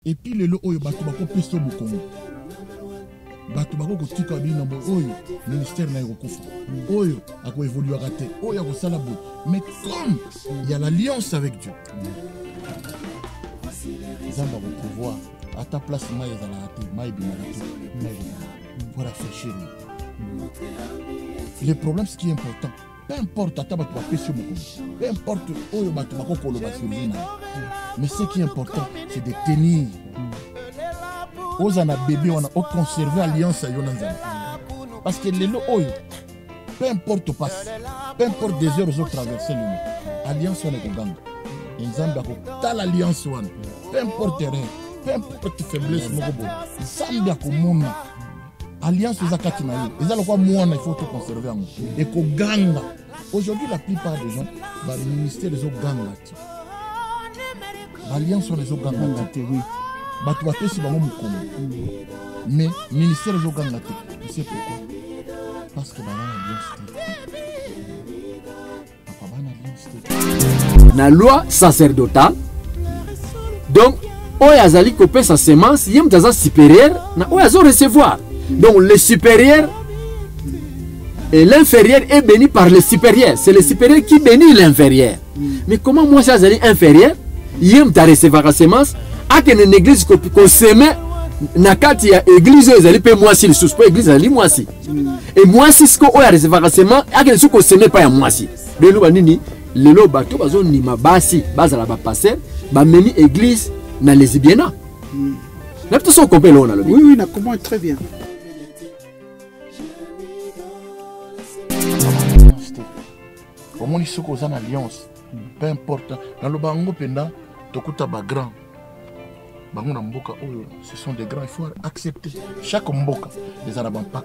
Et puis le lot oyo bato bako pesto bokongo. Bato bako kotika bino bo oyo ministère na ekokufa. Oyo ako évoluer raté. Oyo ako sala bo. Mais comme il y a l'alliance avec Dieu. Zamba va pouvoir à ta place maïs à la raté, maïs bimaraté. Pour rafraîchir. Le problème ce qui est important. Peu importe à ta bato ba pesto bokongo. Peu importe oyo bato bako kolo basulina. Mais ce qui est important, c'est de tenir. Ozana bébé, on a conservé l'alliance à Yonanzana. Parce que les lots, peu importe passe, peu importe des heures où traverser le monde, l'alliance on est au gang. Et Zambia, t'as l'alliance on, peu importe rien, peu importe faiblesse, Zambia comme monde, alliance aux Akatina, ils ont quoi moi il faut tout conserver en nous. Et qu'au gang, aujourd'hui la plupart des gens, le ministère des autres gangs. L'alliance on les autres gangs, oui. Bato ba pesi bango mukomo. Mais ministère des organes la tête. Tu sais pourquoi? Parce que la loi sacerdotale. Donc, oyazali kopé sa semence, yem daza supérieur, na oyazo recevoir. Donc le supérieur et l'inférieur est béni par le supérieur. C'est le supérieur qui bénit l'inférieur. Mais comment moi ça azali inférieur? Yem ta recevoir la semence. A que une église qu'on sème na kati ya église ezali pe moi si le sous église ali moi si et moi si ce qu'on a recevoir seulement a que ce qu'on sème pas ya moi si de lo banini le lo bato bazo ni mabasi bazala ba passer ba meni église na lesbiana na tout ça complet là oui oui na comment très bien au moins ils sont en alliance peu importe dans le bango penda tokuta ba grand. Mboka, ce sont des grands, il faut accepter. Chaque mboka, les Arabes pas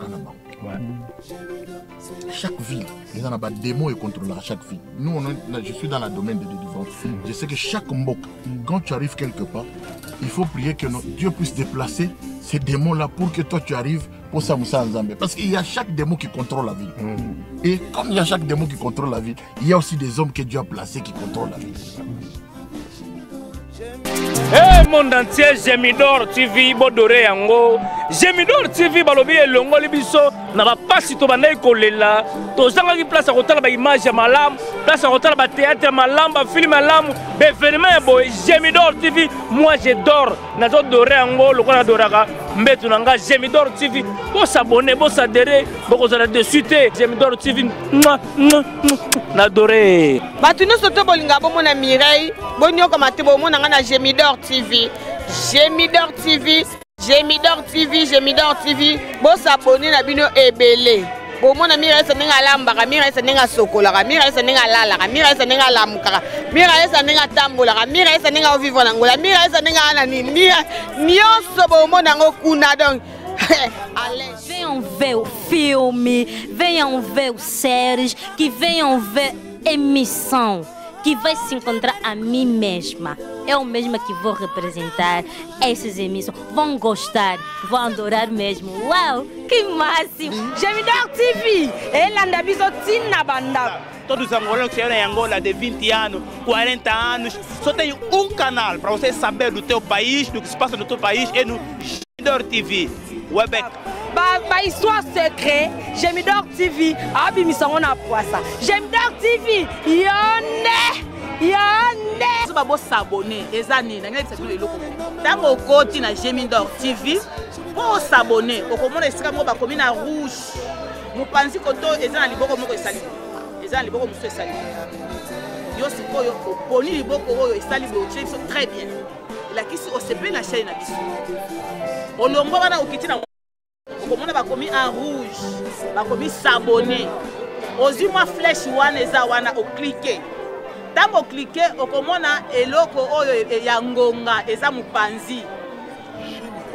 chaque ville, les Arabes démons et contrôleurs à chaque ville. Nous, je suis dans le domaine de délivrance. Je sais que chaque mboka, quand tu arrives quelque part, il faut prier que Dieu puisse déplacer ces démons-là pour que toi tu arrives pour ça en Zambie. Parce qu'il y a chaque démon qui contrôle la ville. Et comme il y a chaque démon qui contrôle la ville, il y a aussi des hommes que Dieu a placés qui contrôlent la ville. Eh monde entier, Gemidor TV bodore yango. Gemidor TV balobi elongo libiso na ba pasi to bandai kolela. To zanga ki place à kotala ba image ya malam, place à kotala ba théâtre malam, ba film malam, ba événement boy. Gemidor TV, moi j'adore. Nazo dore yango lokola doraka. Mbetu nanga Gemidor TV. Bo s'abonner, bo s'adhérer, bo ko zala dessus te. Gemidor TV. N'adoré. Batu no soto bolinga bo mona Mireille, bonyo comme atebo mona ngana Gemidor TV. Gemidor TV, Gemidor TV, Gemidor TV. Bo s'abonner na bino ebele. Bo mona Mireille sa ninga lamba, Mireille sa ninga sokola, Mireille sa ninga lala, Mireille sa ninga lamuka, Mireille sa ninga tambola, Mireille sa ninga vivre nangola, Mireille sa ninga anani, nyonso bo mona ngokuna donc. Venham ver o filme, venham ver os séries, que venham ver emissão, que vai se encontrar a mim mesma. Eu mesma que vou representar essas emissões. Vão gostar, vão adorar mesmo. Uau, que máximo! Gemidor TV, ela anda bisotinha na banda. Todos os angolanos que estão em Angola de 20 anos, 40 anos, só tem um canal para você saber do teu país, do que se passa no teu país, é no Gemidor TV. Webec. Ba histoire secret, Gemidor TV, abi misangona poisa. Gemidor TV, yonde. Ba bo s'abonner, ezani na ngeli sekulu eloko. Tango koti na Gemidor TV, bo s'abonner, okomona esika mo ba komi na rouge. Mupanzi koto ezana liboko moko esali. Ezana liboko muso esali. Yo sikoyo oponi liboko oyo esali bo so très bien. La kisi OCP na chaîne na biso. Olongo bana okitina okomona ba komi en rouge, ba komi s'abonner. Ozi moi flèche wana eza wana o cliquer. Tango cliquer okomona eloko oyo ya ngonga eza mupanzi.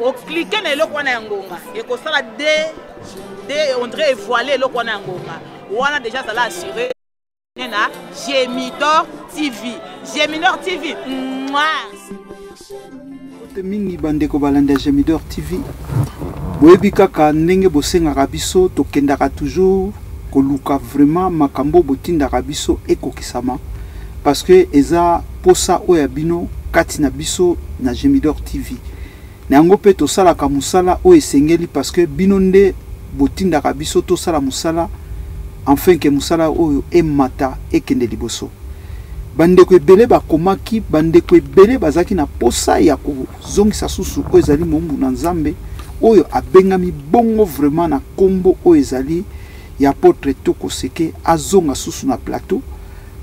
O cliquer na eloko wana ya ngonga e ko sala de André voilé eloko wana ya ngonga. Wana déjà ça l'a assuré na Gemidor TV. Gemidor TV. mingi bandeko balanda Gemidor TV. Boyebi kaka ndenge bosengaka biso tokendaka toujours koluka vraiment makambo botindaka biso ekokisama parce que eza posa oya bino kati na biso na Gemidor TV. na yango pe tosalaka musala oyo esengeli parce que bino nde botindaka biso tosala musala enfin ke musala oyo emata ekende liboso. Bandeko ebele bakomaki, bandeko ebele bazaki na posa ya kozongisa susu oyo ezali mombu na Nzambe oyo abengami bongo vraiment na kombo oyo ezali ya apôtre Toko Seke azonga susu na plateau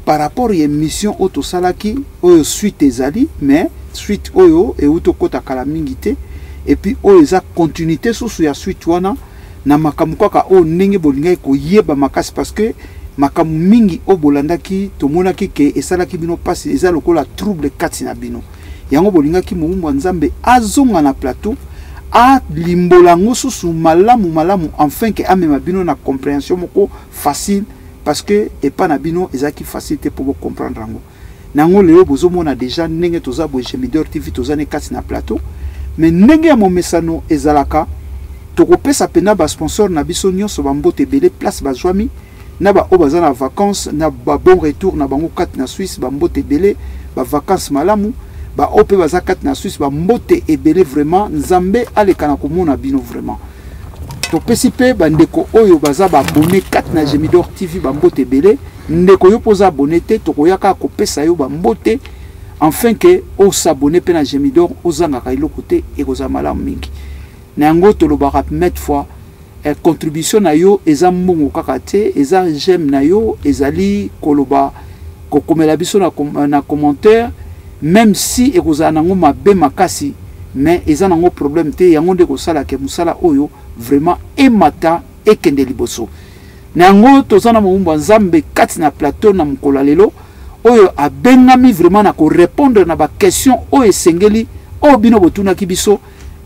par rapport ya mission oyo tosalaki oyo suite ezali mais suite oyo euto kota kala mingi te et puis oyo eza continuité susu ya suite wana na makamu kaka oyo ndenge bolingai koyeba makasi parce que makamu mingi o bolandaki tomonaki ke esalaki bino pasi eza lokola trouble kati na bino yango bolingaki momumba Nzambe azonga na plateau a limbolango susu malamu enfin que amema bino na compréhension moko facile parce que epa na bino ezaki facilité pour comprendre rango nango leo bozomona déjà ndenge toza bo Gemidor TV toza ne kati na plateau mais ndenge ya momesano ezalaka tokopesa pena ba sponsor na biso nyonso bambote belé place bazwami na ba obaza na vacances na ba bon retour na bango kati na Suisse bambote belé ba vacances malamu ba ope baza kati na Suisse bambote ebele vraiment Nzambe aleka na komona bino vraiment topesi pe bandeko oyo baza ba abonné kati na Gemidor TV bambote belé ndeko yo poza abonné te tokoyaka kopesa yo bambote enfin que o s'abonner pe na Gemidor ozanga ka iloko te ekoza malamu mingi na yango tolobaka mettre fois contribution na yo eza mbongo kaka te eza j'aime na yo ezali koloba kokomela biso na commentaire même si ekoza nango mabe makasi mais eza nango problème te yango nde kosala ke musala oyo vraiment emata ekende liboso na yango tozana momumba Nzambe kati na plateau na mkola lelo oyo abengami vraiment na ko répondre na ba question oyo esengeli oyo bino botunaki biso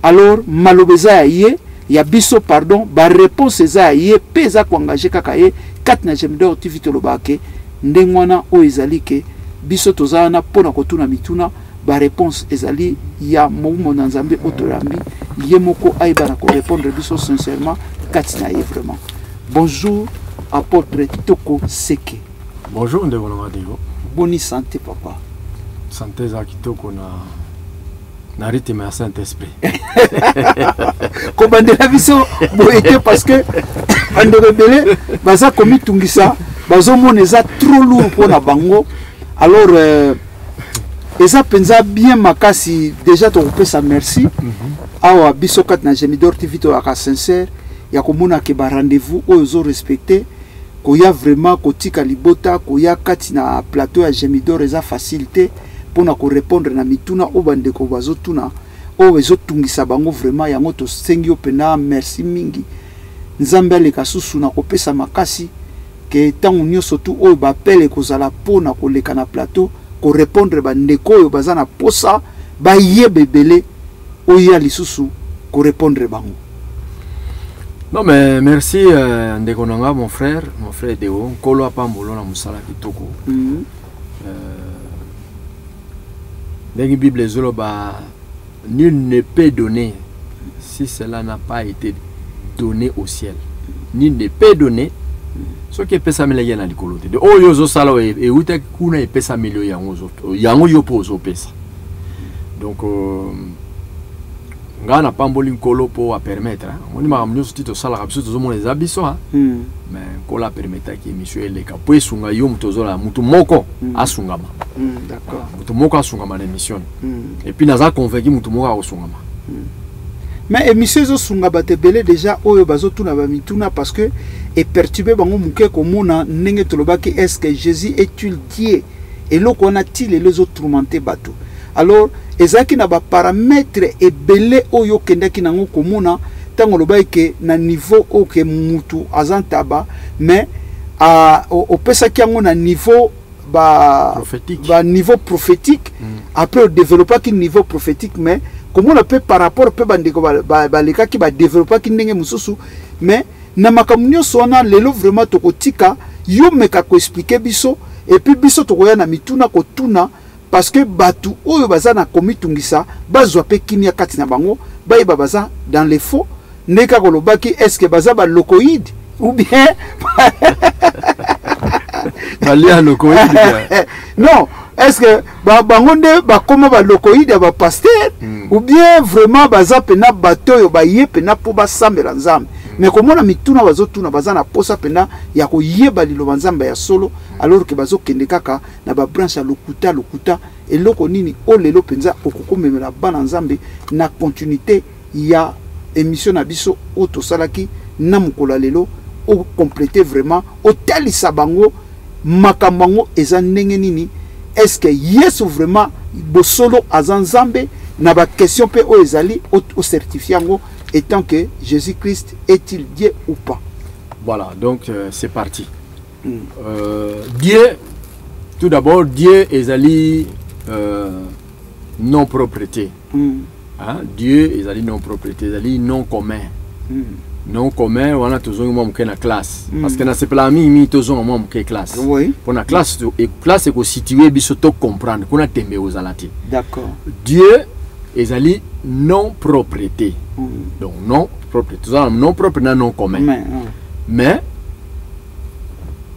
alors malobeza ya ye ya biso pardon ba réponse eza ye peza ko engager kaka ye kati na Gemidor TV tolobake ndengwana oyo ezali ke biso tozana pona kotuna mituna ba réponse ezali ya momo na Nzambe otolambi ye moko aiba na ko répondre biso sincèrement kati na ye vraiment. Bonjour apôtre Toko Seke. Bonjour ndeko na madego. Boni santé papa. Santé za kitoko na rythme ya Saint-Esprit. Kobandela biso boyeke parce que bande rebelle baza komi tungisa bazo moneza trop lourd pour na bango. Alors eza penza bien makasi déjà to pesa merci. Awa biso kat na Gemidor TV to aka sincère ya komona ke ba rendez-vous ozo respecter koya vraiment kotika libota koya kati na plateau ya Gemidor eza facilité pour na ko répondre na mituna o bande ko bazo tuna o bezo tungisa bango vraiment yango to sengio pena merci mingi Nzambe aleka susu na kopesa makasi ke tangu nyonso tu o ba pele kozala pona ko leka na plateau ko répondre bande ko yo bazana posa ba yebebele o ya lisusu ko répondre bango. Non mais merci ndeko nanga mon frère Deo Kolo apambolo na musala kitoko. Dans la Bible zoloba nul ne peut donner si cela n'a pas été donné au ciel. Nul ne peut donner ce qui est pesa milio na likolo te. O yo zo sala e uta kuna e pesa milio yango zo. Yango yo pozo pesa. Donc ngana pamboli nkolo po a permettre on ma mnyo tito sala kabisa tozo mona za biso mais kola permettre ki monsieur le ka po esunga yo mtozo la mutu moko asungama d'accord mutu moko asungama na mission et puis naza convaincu mutu moko asungama mais émission zo sunga batebele déjà oyo bazotuna ba mituna parce que et perturbé bango muke komona ndenge tolobaki est-ce que Jésus est-il Dieu et loko na tile les autres tourmenté bateau alors ezaki na ba paramètres ebele oyo kendaki nango komona tango lobai ke na niveau oke mutu azantaba mais au pesaki yango na niveau ba niveau prophétique après développer ki niveau prophétique mais comment on peut par rapport pe bandeko ba leka ki ba développer ki ndenge mususu mais na makamnyo sona lelo vraiment tokotika yo meka ko expliquer biso et puis biso tokoya na mituna ko tuna parce que batu oyo baza na komitungisa bazwa pe kimia kati na bango bayeba baza dans les faux ndeka kolobaki est-ce que baza ba locoïde ou bien balia locoïde non est-ce que bango nde bakoma balokoide ba pasteur ou bien vraiment baza pena bato oyo baye pena po basambela nzambe mais komona mituna bazotuna baza na posa pena ya koyeba liloba nzambe ya solo alors que bazokende kaka na ba branche ya lokuta eloko nini o lelo penza okokomemela bana nzambe na continuité ya émission na biso o tosalaki na mukolo lelo o compléter vraiment o talisa bango makambango eza ndenge nini. Est-ce que Yesu vraiment bosolo azanzambe na ba question pe o ezali o certifiango étant que Jésus-Christ est-il Dieu ou pas? Voilà, donc c'est parti. Dieu, tout d'abord, Dieu ezali non propreté. Hein? Dieu ezali non propreté, ezali non commun. Non commun, on a toujours eu une classe. Parce que dans ce plan, il y a toujours une classe. Pour la classe, classe est située, il faut comprendre qu'on a témé aux alati. D'accord. Dieu est allé non propreté. Donc non propreté. Non propre, non commun. Mais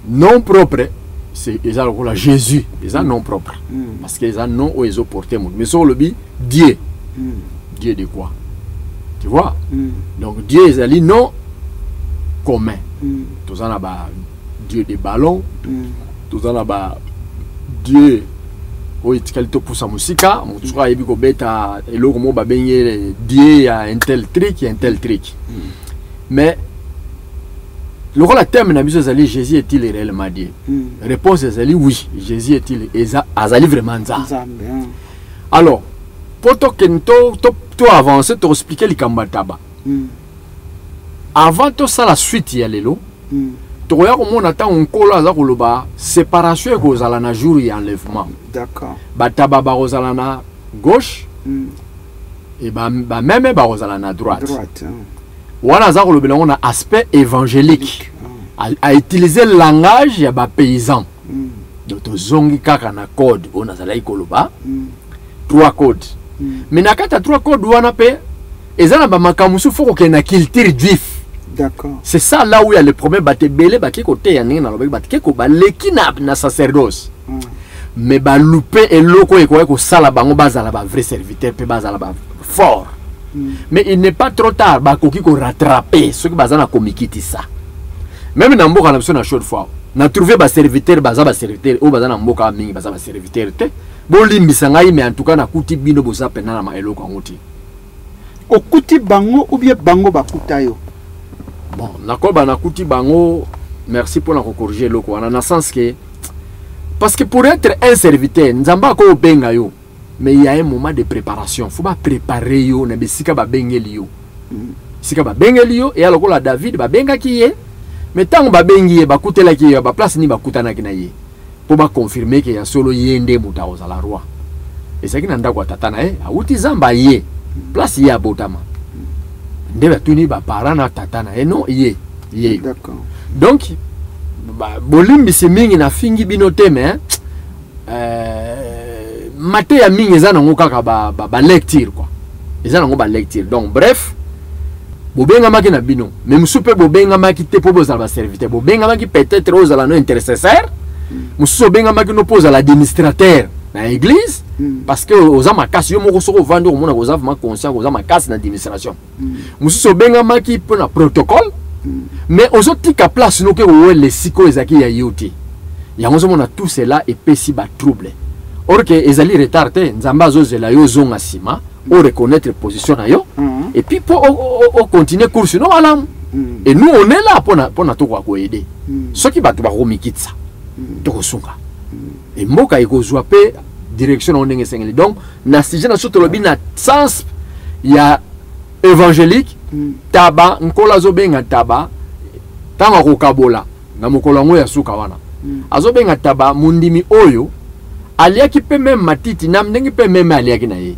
non propre, c'est Jésus. Ils ont non propre. Parce qu'ils ont non ou ils ont porté. Mais sur le but, Dieu. Dieu de quoi? Tu vois? Donc Dieu est allé non commun. Tout ça là-bas, Dieu des ballons. Tout ça là-bas, Dieu. Oui, tu as pour sa musique. Tu vois, il y a bêta et le mot va baigner Dieu a un tel trick et un tel trick. Mais le rôle à terme n'a pas dit Jésus est-il réellement Dieu? Réponse est oui, Jésus est-il azali vraiment ça. Alors, pour toi avancer, tu expliquer les kambataba. Avant tout ça, la suite, il y a les lots. Tu regardes comment on attend un col à séparation et à jour et enlèvement. D'accord. Bataba barozalana gauche et même barozalana droite. On a aspect évangélique. À utiliser le langage, il y a des paysans. Donc, zongi kaka na code, on a zala ikoloba. 3 codes. Mais na kata 3 codes wana pe ezana ba makamusu foko ke na culture juif. D'accord. C'est ça là où il y a le problème baté belé ba ke côté ya na loba baté ko ba leki na sacerdoce. Mais ba loupé et loko e ko sala bango bazala ba vrai serviteur pe bazala ba fort. Mais il n'est pas trop tard ba koki ko rattraper ceux qui bazana komikiti ça. Même na mboka na biso na short fois na trouver ba serviteur baza ba serviteur o bazana mboka mingi baza ba serviteur te. Bolimbisa ngai mais en tout cas na kuti bino boza pena na maeloko ngoti. Okuti bango ou bien bango bakuta yo. Bon, nakoba na kuti bango, merci pour la corriger loko en sens que parce que pour être un serviteur, nzamba ko benga yo, mais il y a un moment de préparation, faut pas préparer yo na bisika ba bengeli yo. Sika ba bengeli yo et alors la David ba benga ki ye, mais tant ba bengi ye ba kutela ki ye ba place ni ba kutana ki na ye. Pour confirmer qu'il y a solo yende muta aux la roi. Et c'est qui n'a pas tatana a outi zamba ye place y a botama. Ndeba tuni ba parana tatana non ye. D'accord. Donc bolimbi se mingi na fingi binote mais maté ya mingi za nango kaka ba lecture quoi. Eza nango ba lecture. Donc bref bobenga maki na bino même soupe bobenga maki te po bozala ba serviteur bobenga maki peut-être ozala no intercesseur. Mususu benga maki no pose à l'administrateur na église parce que aux amakasi yo moko soko vendre au mona koza vraiment conscient aux amakasi na administration. Mususu benga maki pour na protocole mais aux autres tika place no ke le siko ezaki ya yuti. Yango zo mona tout cela et pesi ba trouble. Or que ezali retardé nzamba zo zela yo zonga sima o reconnaître position na yo et puis pour continuer course no alam. Et nous on est là pour na to ko aider. Ce qui va to ba romikitsa. Tokosunga et mboka ikozwa pe direction on ndenge sengeli donc na sujet na soto lobi na sens ya évangélique taba nkola zo benga taba tanga kokabola na mokolo ngo ya suka wana azo benga taba mundimi oyo aliaki pe même matiti na ndenge pe même aliaki na ye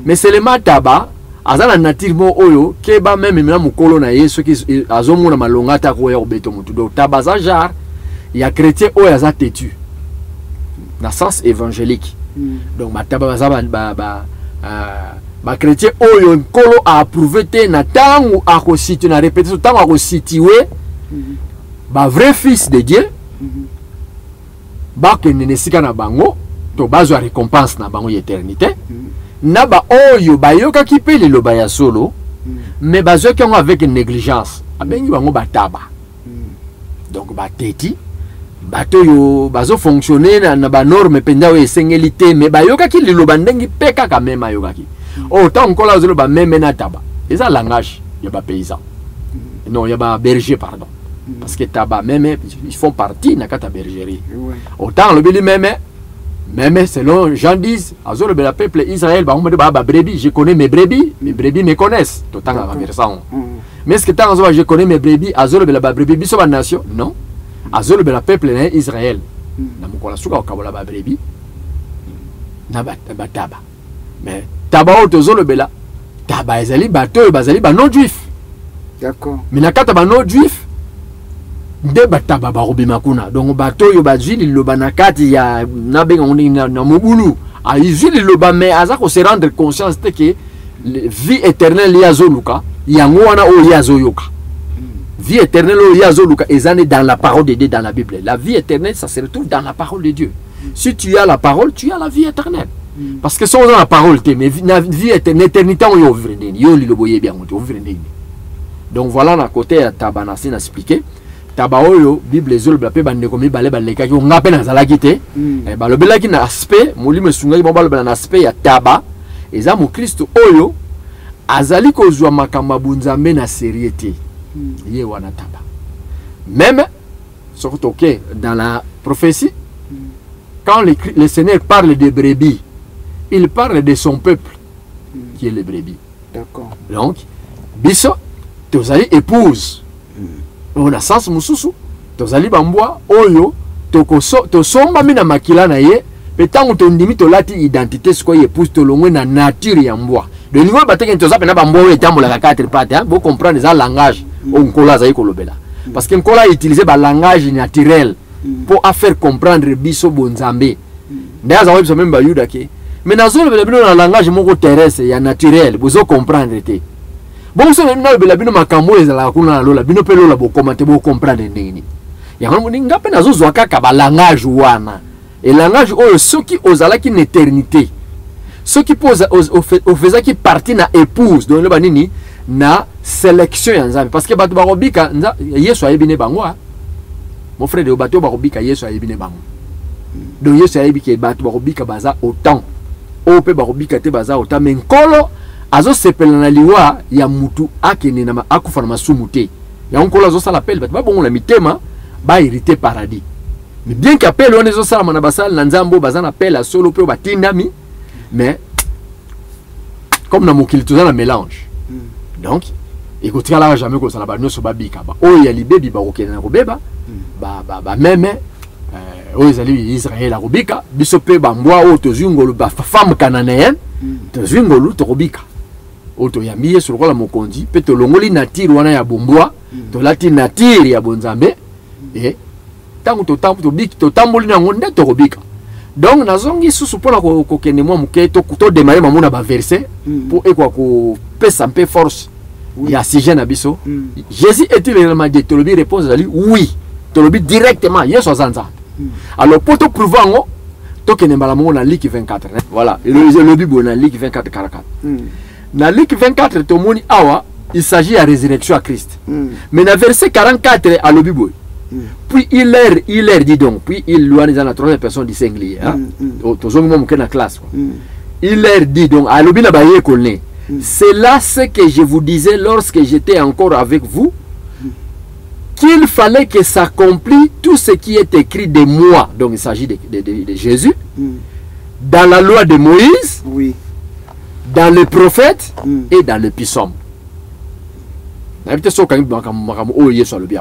mais seulement taba azana nature mo oyo keba même na mokolo na ye soki azo mona malonga ta ko ya obeto mutu donc taba za jar il y a chrétien ou ya têtu dans sens évangélique donc mataba ba chrétien oyo nkolo a approuvé te na tangu a ko situer na répéter tangu a ko situer ba vrai fils de Dieu ba ke nenesika na bango to bazwa récompense na bango éternité na ba oyo bayoka ki pe liloba ya solo mais bazwa ki avec négligence abengi bango bataba donc bateti bato yo bazo fonctionner na ba norme penda oyo esengeli te mais bayoka ki liloba ndengi pe kaka même ayoka ki autant ko la zolo ba même na taba eza langage ya ba paysan non ya ba berger pardon parce que taba même ils font partie na kata bergerie autant le bili même selon Jean 10 azolo be la peuple Israël ba brebis je connais mes brebis me connaissent tout temps à versant mais est-ce que tant je connais mes brebis azolo be la brebis biso ba nation non azolo be la peuple Israël na mukola suka okabola ba brebis na ba taba mais taba otozolo be la taba ezali bato bazali ba non juif d'accord mais na kata ba non juif nde bataba barobima kuna donc bato yo bazwi liloba na kati ya nabenga na mobulu azwi liloba mais aza ko se rendre conscience te que vie éternelle ya zoluka yango wana o ya zoyoka vie éternelle o ya zoluka ezane dans la parole de Dieu dans la Bible. La vie éternelle ça se retrouve dans la parole de Dieu. Si tu as la parole, tu as la vie éternelle. Parce que sans la parole te mais la vie éternelle éternité on yo vrendeni yo liloboye bien on vrendeni. Donc voilà na côté ya tabanasi na expliquer tabaoyo bible ezolo blape bande komi bale baleka ki ngape na zalaki te balobelaki na aspect molimo sungaki bo balobela na aspect ya taba eza mo Kristo oyo azali kozwa makamba bunzambe na sérieuté ye wana taba même surtout OK dans la prophétie quand le Seigneur parle de brebis il parle de son peuple qui est le brebis d'accord donc biso tozali épouse on a sens mususu tozali bambwa oyo tosomba mina makila na ye petango tondimi tolati identité siko épouse tolongwe na nature ya mbwa de niveau bateke tozape na bambwa etambola ka quatre pattes hein vous comprendre ça langage on kola za kolobela parce que nkola utiliser ba langage naturel pour faire comprendre biso bonzambe ndaza webso même ba yuda ke mais nazolo bela bino na langage moko terrestre ya naturel bozo comprendre te bon so na bela bino makambo ezala kuna na lola bino pe lola bo commenter bo comprendre ndeni yango ngape nazo zwa kaka ba langage wana et langage oyo soki ozala ki éternité soki pose au faisait qui partie na épouse donc le banini na sélection ya nzambe parce que bato barobika Yesu ayebine bango mon frère de bato barobika Yesu ayebine bango donc Yesu ayebike bato barobika baza autant o pe barobika te baza autant mais nkolo azo sepela na liwa ya mutu akene na akufa na masumu te ya nkolo azo sala appel bato babongo na mitema ba hériter paradis mais bien qu'appel on ezo sala na basal na nzambo baza na appel a solo pe batindami mais comme na mokili toza na mélange donc écoutez là jamais ko sala ba noso babika ba o ya libebi ba okena na kobeba ba meme o ezali Israël a robika biso pe ba mbwa o tozungolo ba femme cananéenne tozungolo to robika oto ya miye sur la mokonzi pe to longoli nature wana ya bombwa to lati nature ya bonzambe et tango to biki to tamboli na ngonde to robika donc nazongi susu pona ko kende mo muke to démarrer mamuna ba verset pour ekwa ko pesa un peu force il y a si jeune abisso Jésus est-il réellement Dieu tolobi réponse ali oui tolobi directement yeso zanza alors pour te prouver ngo to kende mbala mo na Luc 24 voilà le Bible na Luc 24 44 na Luc 24 to moni awa il s'agit à résurrection à Christ mais na verset 44 à le Bible puis il leur dit donc puis il lui a dit dans la troisième personne du singulier hein toujours même que na classe quoi il leur dit donc à l'obina ba yekolne c'est là ce que je vous disais lorsque j'étais encore avec vous qu'il fallait que s'accomplisse tout ce qui est écrit de moi donc il s'agit de Jésus dans la loi de Moïse oui dans les prophètes et dans les psaumes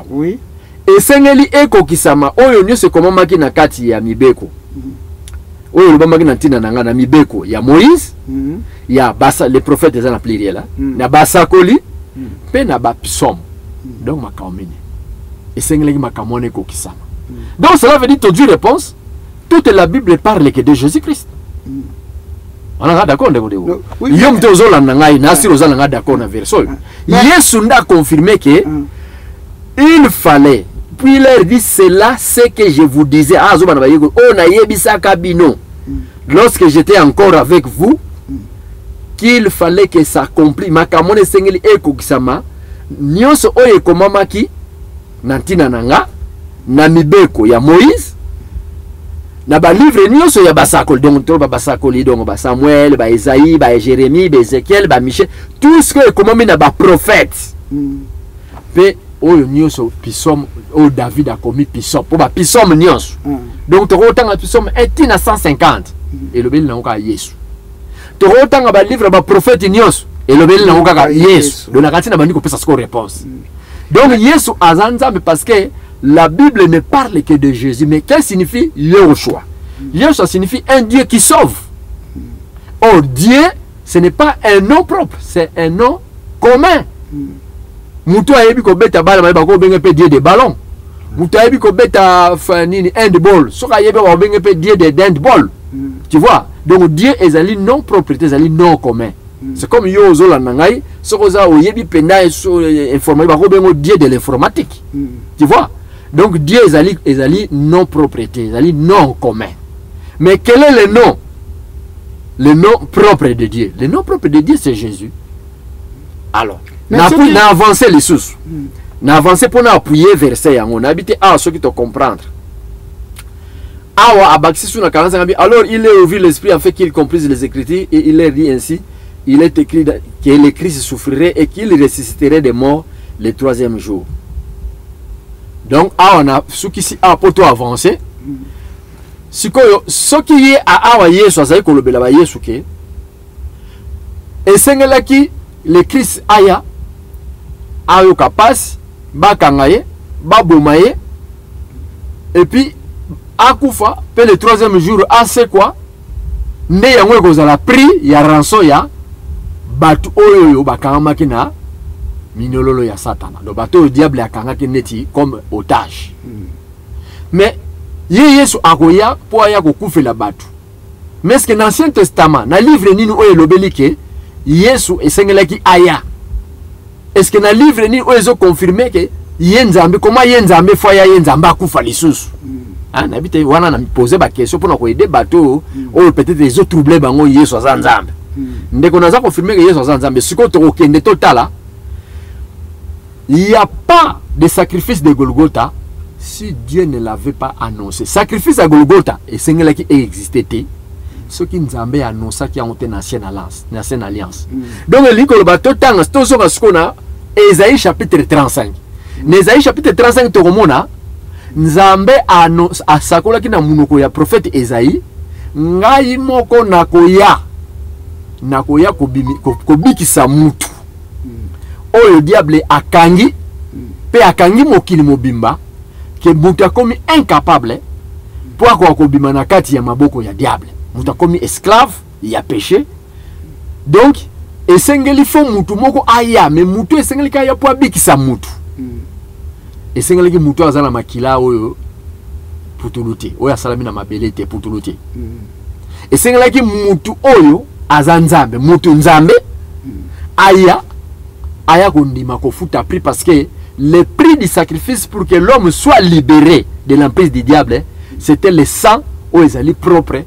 oui et sengeli eko kisama oyo nyose komamaki na kati ya mibeko oyo lobamaki na ntina nanga na mibeko ya Moïse ya basa les prophètes eza na pluriel na basakoli pe na ba psaume donc makamine et sengeli makamone eko kisama donc cela veut dire toute réponse toute la Bible parle que de Jésus-Christ. On est d'accord de vous. Yom tozola ngai na siro zala nga d'accord na verso. Yesu nda confirmé que il fallait puis il leur dit c'est là ce que je vous disais azoba na bayego o na yebisa kabino lorsque j'étais encore avec vous, qu'il fallait que ça accomplisse. Makamone sengeli eko kisama. Nyonso oye komamaki. Nantina nanga. Na mibeko ya Moïse. Na ba livre nyonso ya basakoli. Donc to ba basakoli. Donc ba Samuel, ba Esaïe, ba Jérémie, ba Ézéchiel, ba Michel. Tout ce que komami na ba prophète. Pe oyo nyonso pisom. Oyo David a commis pisom. Po ba pisom nyonso. Donc to rotanga pisom etina 150. Et le bel nangoka Yesu. Torotanga ba livre ba prophète nyos et le bel nangoka Yesu. Donc na katina bandi ko pesa score réponse. Donc Yesu azanzambe parce que la Bible ne parle que de Jésus, mais qu'est-ce que signifie Yehoshua? Yehoshua signifie un Dieu qui sauve. Or Dieu, ce n'est pas un nom propre, c'est un nom commun. Mutu ayebi ko beta bala ba ko benga pe Dieu de ballon. Mutu ayebi ko beta fanini handball. Soka ayebi ko benga pe Dieu de handball. Tu vois? Donc Dieu est un non propriété, est un non commun. C'est comme yo zola nangai, sokoza oyebi penda informé ba ko bengo Dieu de l'informatique. Tu vois? Donc Dieu est un non propriété, est un non commun. Mais quel est le nom? Le nom propre de Dieu. Le nom propre de Dieu c'est Jésus. Alors, n'a avancé les sous. N'a avancé pour appuyer verset on a habité à ceux qui te comprendre. Alors il est ouvert l'esprit afin qu'il comprenne les Écritures et il est dit ainsi, il est écrit que le Christ souffrirait et qu'il ressusciterait des morts le troisième jour. Donc on a ce qui s'y a pour toi avancer. Ce qui est à awa Yesu azali kolobela ba Yesu ke et sengelaki le Christ aya ayo kapasi ba kangaye ba bomaye et puis akufa pe le troisième jour ase quoi nde yango ekozala prix ya rançon ya batu oyo bakangamaki na minololo ya satana donc bato oyo diable akangaki neti comme otage. Mais Yesu akoya po aya kokufela batu. Mais est-ce que dans l'Ancien Testament na livre nini oyo elobeli ke Yesu esengelaki aya? Est-ce que na livre nini oyo ezo confirmer que yenzambe comment yenzambe foya yenzambe akufa lisusu? Nabite wana na me poser ba question pour na ko aider bateau ou peut-être les autres troublés bango Yesu azanzambe. Ndeko naza confirmer que Yesu azanzambe siko to kende totala. Il n'y a pas de sacrifice de Golgotha si Dieu ne l'avait pas annoncé. Sacrifice à Golgotha et sengela qui existait ce qui nous a annoncé qui a été dans l'ancienne alliance. Donc le livre bateau tanga to so baskona Ésaïe chapitre 35. Ésaïe chapitre 35 to romona Nzambe asakola ki na munoko ya prophète Esaïe ngai moko nakoya kobikisa mutu oyo diable akangi pe akangi mokili mobimba ke mutu akomi incapable pour akobima na kati ya maboko ya diable mutu akomi esclave ya péché. Donc esengeli fo mutu moko aya me mutu esengeli kaya po abikisa mutu esengeli ki mutu azala makila oyo putuluti oyo asalami na mabele te putuluti esengeli ki mutu oyo azanzambe mutu nzambe aya kondima kofuta prix parce que le prix du sacrifice pour que l'homme soit libéré de l'emprise du diable c'était le sang oyo ezali propre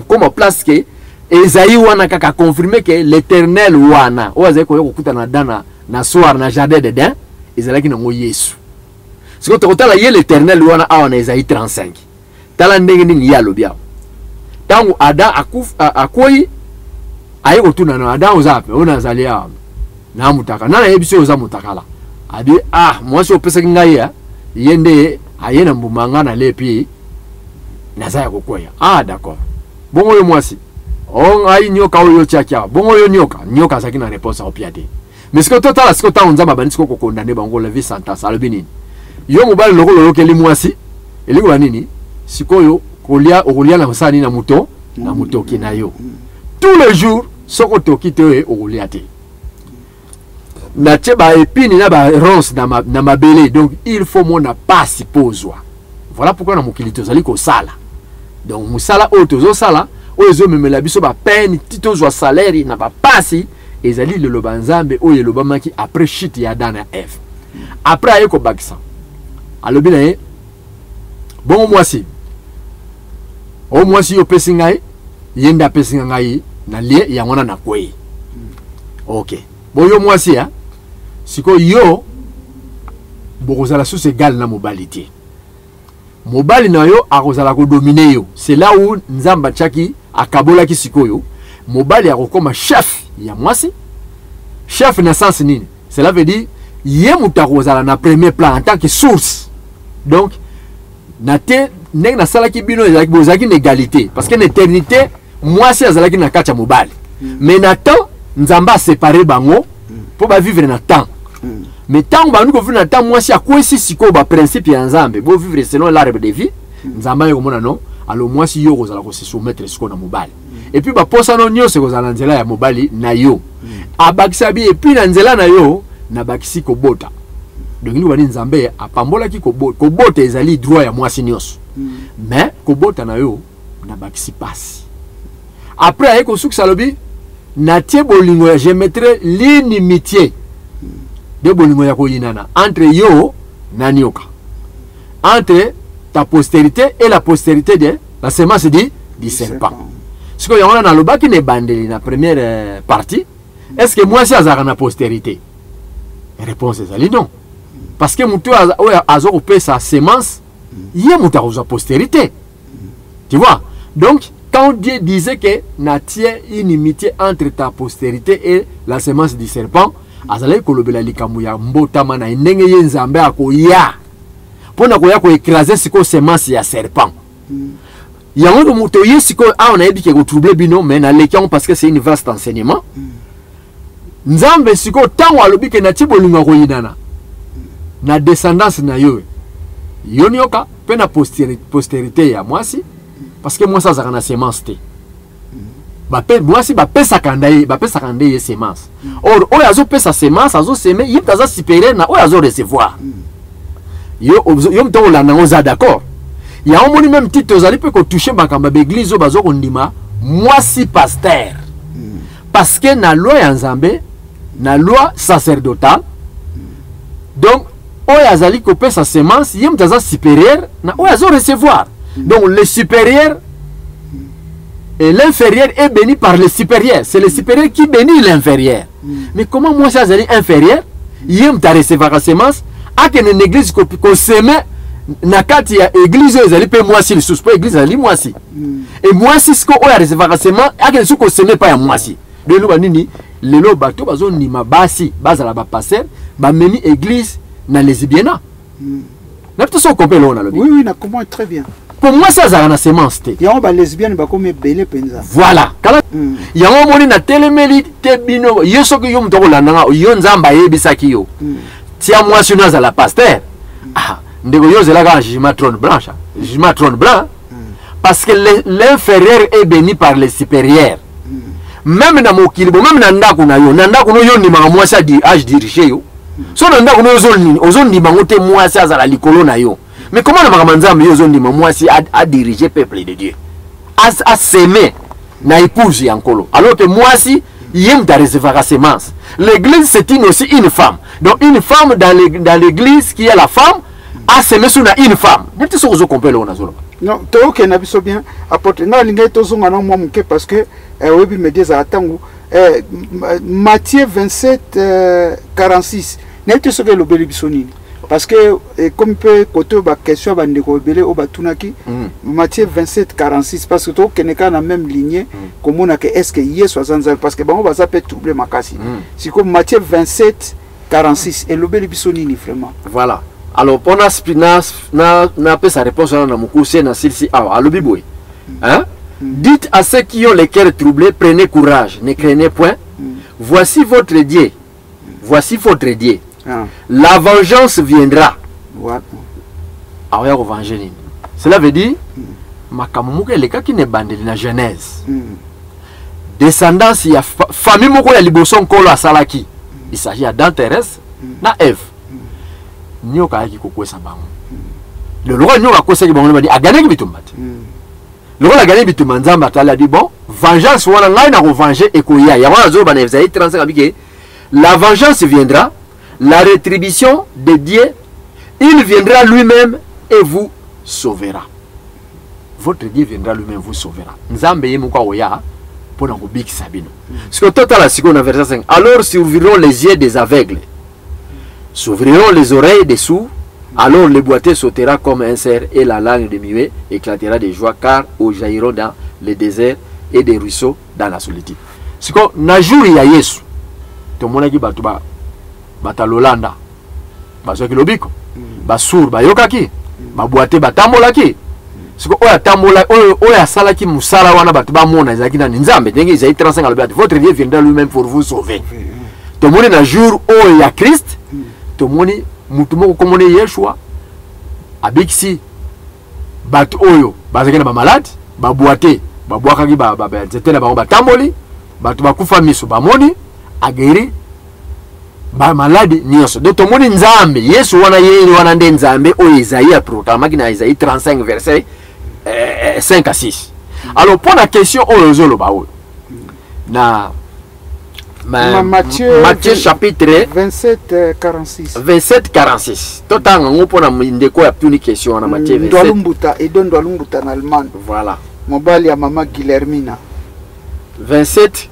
comme en place que Esaïe wana kaka confirmer que l'éternel wana oyo azali koya kokuta na dana na soir na jardin d'Éden ezalaki nango Yesu. Ce que tu as l'éternel wana awa na Esaïe 35. Tala ndenge nini ya lobia. Tangu Adam akoyi ayi kotuna na Adam ozape ona zalia na mutaka. Nana yebiso oza mutakala. Adi mwasi opesa ngai ya yende ayena mbumanga na lepi nazaya kokoya. D'accord. Bongo yo mwasi. On ayi nyoka oyo chakia. Bongo yo nyoka saki na réponse au piate. Mais ce que tu as ce que tu as nzamba bani ce ko condamné bango lever sentence alobini. Yo mobali lokolo keli mwasi eliko nini sikoyo kolia na msani na muto kinayo tous les jours soko toki te okolia te na teba epini na ba ronce na mabele. Donc il faut mona pasi pozwa. Voilà pourquoi na mokili tozali ko sala. Donc musala o tozo sala o ezo memela biso ba peine titozwa salaire na ba pasi ezali le lobanzambe o yelobamaki après chute ya Adam na Ève. Après ayeko bakisa alobina bon moi si au moins si yo pesi ngai yenda pesi ngai na lie yango na kwei. OK bon yo moi si hein siko yo bokozala sous égal na mobilité mobali na yo akozala ko dominer yo. C'est là où nzamba tchaki akabola ki sikoyo mobali akokoma chef ya mwasi. Chef na sens nini? Cela veut dire yé mutakozala na premier plan en tant que source. Donc nate nek na sala ki bino ezaki bozaki na égalité parce que l'éternité mwasi azalaki na kacha mobali. Mais na temps nzamba séparer bango pour ba vivre na temps. Mais tant ba nous ko vivre na temps mwasi akwesi siko ba principe ya nzambe bo vivre selon l'arbre de vie nzamba yo mona non alors mwasi yo kozala ko se soumettre siko na mobali. Et puis ba posa no nyose kozala nzela ya mobali na yo. Abakisa bi et puis na nzela na yo na bakisi ko bota. Donc nous bani nzambe apambola ki ko bota ezali droit ya mwasi nyos. Mais ko bota na yo na bakisi passe. Après ayeko sukisa lobi na tie bolingo je mettrai l'inimitié de bolingo ya ko yinana entre yo na nyoka. Entre ta postérité et la postérité de la semence du serpent. Ce que y'a na loba qui ne bandeli na première partie. Est-ce que moi si azara na postérité? Réponse est non. Parce que mutu azo pe sa semence, yé muta sa postérité. Tu vois? Donc quand Dieu disait que na tie inimitié entre ta postérité et la semence du serpent, azalaki kolobela likambo ya mbotama na ndenge ye nzambe akoya. Pona koya ko écraser siko semence ya serpent. Yango do muto ye siko a on a dit que ko troubler bino mais na lekion parce que c'est une vaste enseignement. Nzambe siko tango alobi ke na tibolinga ko yinana. Na descendance na yo. Yonioka pe na postérité ya mwasi parce que moi ça zaka na semence te. Ba pe mwasi ba pesa kandaye ye semence. Or o yazo pesa semence azo semer yim taza supérieur na o yazo recevoir. Yo mto la nango za d'accord. Ya on moni même titre ozali pe ko toucher bakamba l'église o bazo kondima mwasi pasteur. Parce que na loi ya Nzambe na loi sacerdotale donc o yazali ko pesa semence yim taza supérieur na o yazo recevoir. Donc le supérieur et l'inférieur est béni par le supérieur. C'est le supérieur qui bénit l'inférieur. Mais comment moi ça azali inférieur yim ta recevoir la semence a que une église ko seme na kati ya église ezali pe mwasi le sous pas église ezali mwasi. Et mwasi siko o ya recevoir la semence a que siko seme pas ya mwasi. De lo banini lelo bato bazo ndima basi bazala ba passer ba memi église na lesbiana. Na tout ça complet là on a le. Oui na comment très bien. Pour moi ça za na semence te. Ya on ba lesbienne ba comme belé penza. Voilà. Kala ya on moni na telemeli te bino yeso ki yo mtoko landanga yo nzamba yebisaki yo. Tia moi sur nous à la pasteur. Ah, ndeko yo zela ka jugement trône blanche. Jugement trône blanc. Parce que l'inférieur est béni par le supérieur. Même dans mon kilibo, même dans ndako na yo ni manga mwasi age dirige yo. So na ndako no ozoni bangote mwasi azala likolo na yo. Mais comment na manga nzambe yo ozoni mwasi a diriger peuple de Dieu. A s'aimer na épouse yankolo. Alors que mwasi yem da recevoir la semence. L'église c'est aussi une femme. Donc une femme dans l'église qui est la femme a s'aimer sur une femme. N'est-ce pas ce que vous comprenez là? Non, tu ok na biso bien apporter na linga tozonga na moi muke parce que webi me dis atangu Matthieu 27 46 n'est-ce ce que le beli bisonini parce que comme peut côté ba question ba ndeko belé o batunaki Matthieu 27 46 parce que to keneka na même lignée comme on a que est-ce que Yesu azanza parce que bango baza peut troubler makasi c'est comme Matthieu 27 46 et le beli bisonini vraiment voilà. Alors, pour na sa réponse à la moukousé na silsi à l'obiboui. Hein? Dites à ceux qui ont les cœurs troublés, prenez courage, ne craignez point. Voici votre Dieu. Voici votre Dieu. La vengeance viendra. Cela veut dire, makamouke les cas qui ne bandent la Genèse. Descendance, il y a famille moko ya liboson kolo à Salaki. Il s'agit d'Adam, Thérèse, na Ève. Nyoka yaki kokwesa bango. Le roi nyoka kokwesa bango ba di agane ki bitumbati. Le roi agane bitumba nzamba tala di bon, vengeance wana ngai na ko venger ekoya. Ya wana zo ba na Isaïe 35 abike. La vengeance viendra, la rétribution de Dieu, il viendra lui-même et vous sauvera. votre Dieu viendra lui-même vous sauvera. Nzambe yemukwa oya pour nous bikisa bino. Ce que total la seconde verset 5. Alors s'ouvriront les yeux des aveugles, s'ouvriront les oreilles des sourds. Alors le boiteux sautera comme un cerf et la langue des muets éclatera de joie, car au jailliront dans le désert et des ruisseaux dans la solitude. C'est que na jour ya Yesu to monaki batu ba batalolanda bazoki lobiko basur bayokaki baboite batambolaki. C'est que oya tambola oya salaki musala wana batu ba mona ezaki na nzambe ndenge Isaïe 35 alobati votre Dieu viendra lui-même pour vous sauver. To moni na jour oyo ya Christ to moni mutu moko komone Yeshua abikisi batu oyo bazaki na ba malade baboite babwakaki ba nzete na bango batamboli batu bakufa miso bamoni ageri ba malade nyonso. Donc tomoni nzambe Yesu wana yeye wana nde nzambe oyo Isaïe proclamaki na Isaïe 35 verset 5 à 6. Alors pour la question oyo zoloba oyo na Matthieu chapitre 27-46. 27-46. Total on pour na ndeko ya tuni question na Matthieu 27. Ndwalumbuta edon ndwalumbuta na Allemagne. Voilà. Mobali ya mama Guillermina. 27-45.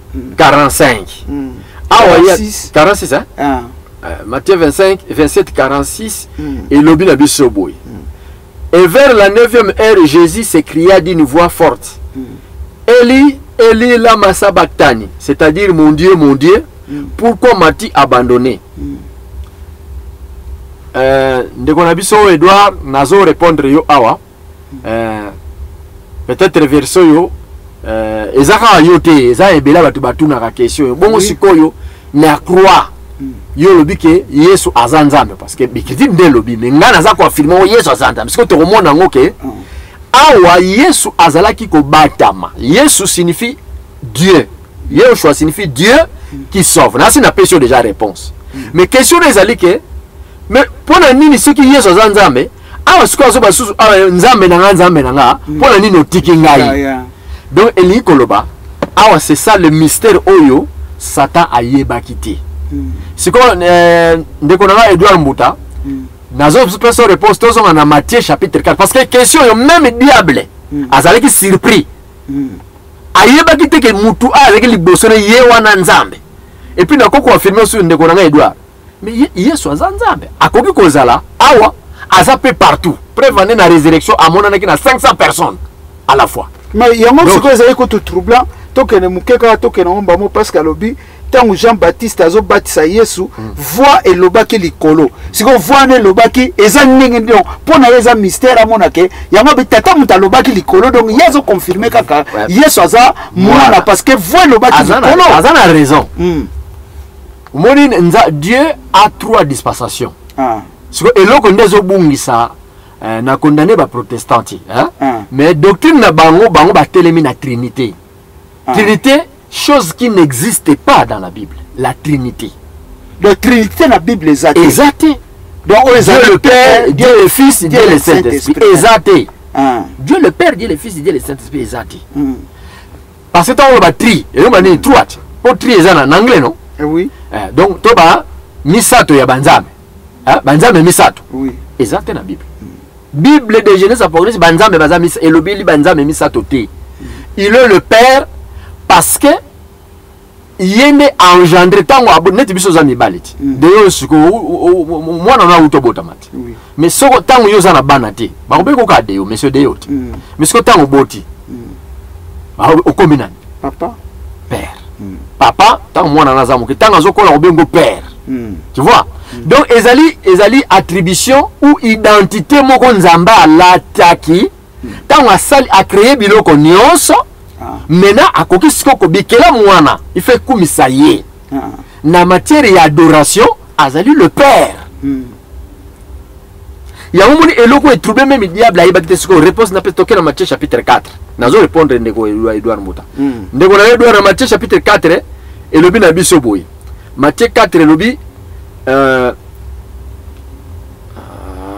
Ah ouais, 46 hein? Ah. Matthieu 27-46 et lobi na biso boy. Et vers la 9e heure, Jésus s'écria d'une voix forte. Eli, Eli lama sabachthani, c'est-à-dire mon Dieu, pourquoi m'as-tu abandonné? Ndeko na biso Edouard nazo répondre yo awa. Peut-être verso yo ezaka yote eza ebela batu batuna ka question yo. Bongo sikoyo na croix. Yo lobi ke Yesu azanzambe parce que bikiti nde lobi mais ngana za ko affirmer Yesu azanzambe parce que to remona ngoke awa Yesu azalaki ko batama. Yesu signifie Dieu. Yeshua signifie Dieu qui sauve. Là c'est une question déjà réponse. Mais question ezali ke mais pour la nini ce qui Yesu azanzambe awa siko azo basusu nzambe na nga pour la nini otiki ngai. Donc eli koloba awa c'est ça le mystère oyo Satan ayebaki te. C'est quoi ndeko na Edouard Mbuta nazo personne réponse tous on a Matthieu chapitre 4 parce que question yo même diable azalaki surpris ayebaki te ke mutu azalaki liboso na ye wana nzambe et puis nakoko affirmer sur ndeko na Edouard mais Yesu azanzambe akoki kozala awa azape partout preuve na résurrection amona ki na 500 personnes à la fois mais yango siko ezali ko tout troublant tokene mukeka tokene omba mo parce que lobi tangu Jean-Baptiste azo batisa Yesu voix elobaki likolo siko voix ne lobaki eza ndenge ndo pona eza mystère amona ke yango bitata muta lobaki likolo donc yezo confirmer kaka Yesu aza mwana parce que voix elobaki likolo azana raison moni Dieu a 3 dispensations siko eloko ndezo bungisa na condamné ba protestanti mais doctrine na bango ba telemi na trinité. Trinité, chose qui n'existe pas dans la Bible. La Trinité. La Trinité dans la Bible exacte. Exacte. Donc Dieu le Père, Dieu le Fils, Dieu le Saint-Esprit. Exacte. Dieu le Père, Dieu le Fils, Dieu le Saint-Esprit. Exacte. Parce que tu as tri, et on a trois. Pour tri, c'est en anglais, non? Oui. Donc tu as misato ya banzame. Banzame misato. Oui. Exacte dans la Bible. Bible de Genèse Apocalypse, banzame banzame et le Bible banzame misato te. Il est le Père. Parce que yende engendré tango abonnet biso za mibaliti de siko mwana na utobota mati mais soko tango yo za na banati ba ko ko kade yo monsieur de yoti mais siko tango boti ba o kombinani papa père papa tango mwana na za mo tango zo kola obengo père tu vois donc ezali attribution ou identité moko nzamba la taki tango asali a créer biloko nyonso. Maintenant, à quoi bikela mwana, il fait comme ça y est. Na matière d'adoration, azali le Père. Il y a un moment où il trouble même le diable à yebakite ce qu'on réponse n'a pas toqué dans Matthieu chapitre 4. Nazo répondre ndeko Edouard Mbuta. Ndeko na Edouard Matthieu chapitre 4 et le na biso boy. Matthieu 4 et le bi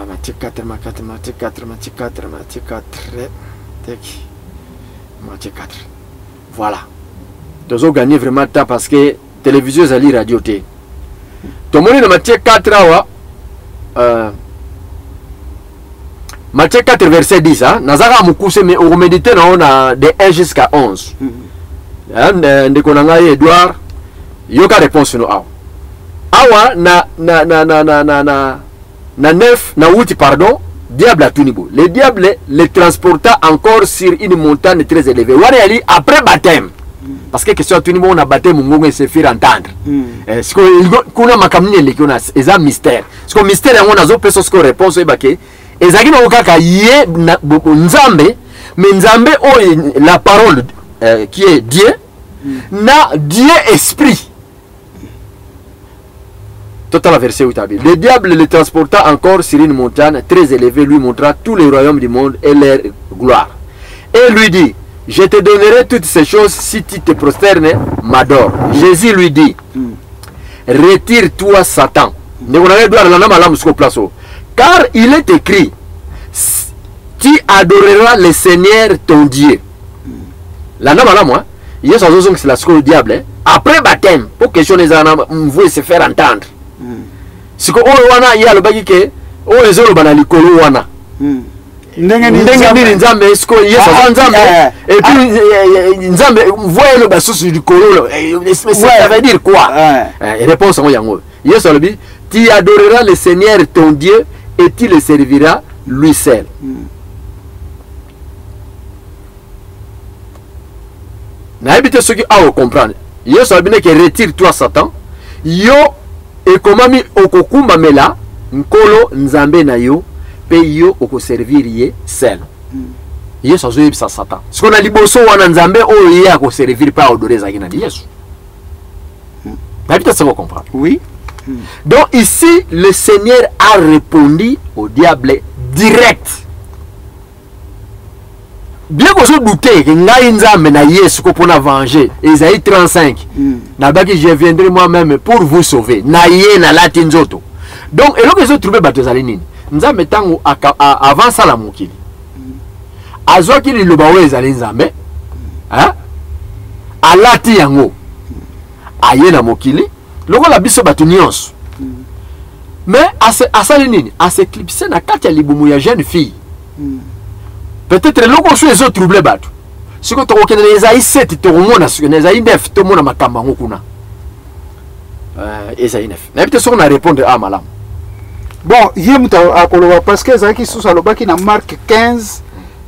Matthieu 4 Matthieu 4. Voilà. Nous avons gagné vraiment de temps parce que télévision est radio. Tout le monde dans Matthieu 4. Matthieu 4 verset 10 hein nazaka mukuse mais on méditer na de 1 jusqu'à 11 ndeko na ngai Edouard yoka réponse no awa na 9 na 8 pardon diable a tunibo le diable le transporta encore sur une montagne très élevée wari ali après baptême parce que question tunibo on a baptême ngongo se faire entendre est-ce que kuna makamni le kuna eza mystère est-ce que mystère on a zo peso ce réponse ebake ezaki na okaka ye nzambe mais nzambe o la parole qui est Dieu na Dieu esprit. Total verset 8. Le diable le transporta encore sur une montagne très élevée, lui montra tous les royaumes du monde et leur gloire. Et lui dit, je te donnerai toutes ces choses si tu te prosternes, m'adore. Jésus lui dit, retire-toi Satan. Car il est écrit, tu adoreras le Seigneur ton Dieu. La nama la moi, il y a c'est la scope du diable. Après baptême, pour question les anam, vous se faire entendre. Si ko wana ya lo baki ke o ezolo bana likolo wana. Ndenge ni nzambe esko yeso nzambe et puis nzambe voyez le basusu likolo ça veut dire quoi? Réponse en yango. Yeso lo bi tu adoreras le Seigneur ton Dieu et tu le serviras lui seul. Na habite ceux qui a comprendre. Yeso lo bi ne que retire-toi Satan. Yo et comment mi okokumba mela nkolo nzambe na yo pe yo oko servir ye seul. Yesu azoyi bisa Satan. Ce qu'on a liboso wana nzambe o ye ako servir pas adorer zakina di Yesu. Peut-être ça va comprendre. Oui. Donc ici le Seigneur a répondu au diable direct. Bien que je doutais que ngai nzambe na Yesu ko pona venger Isaïe 35 na baki je viendrai moi-même pour vous sauver na ye na lati nzoto. Donc et lorsque je trouvé bato zali nini nzambe tango avant ça la mokili azwa ki liloba we zali nzambe hein alati yango aye na mokili loko la biso bato nyonso mais asali nini aséclipser na kati ya libumu ya jeune fille. Peut-être loko so ezo troublé bato. Siko to okende Esaïe 7 to mona siko Esaïe 9 to mona makamba ngokuna. Esaïe 9. Na peut-être on a répondre à malam. Bon, yemuta akoloba parce que zaki sous alobaki na Marc 15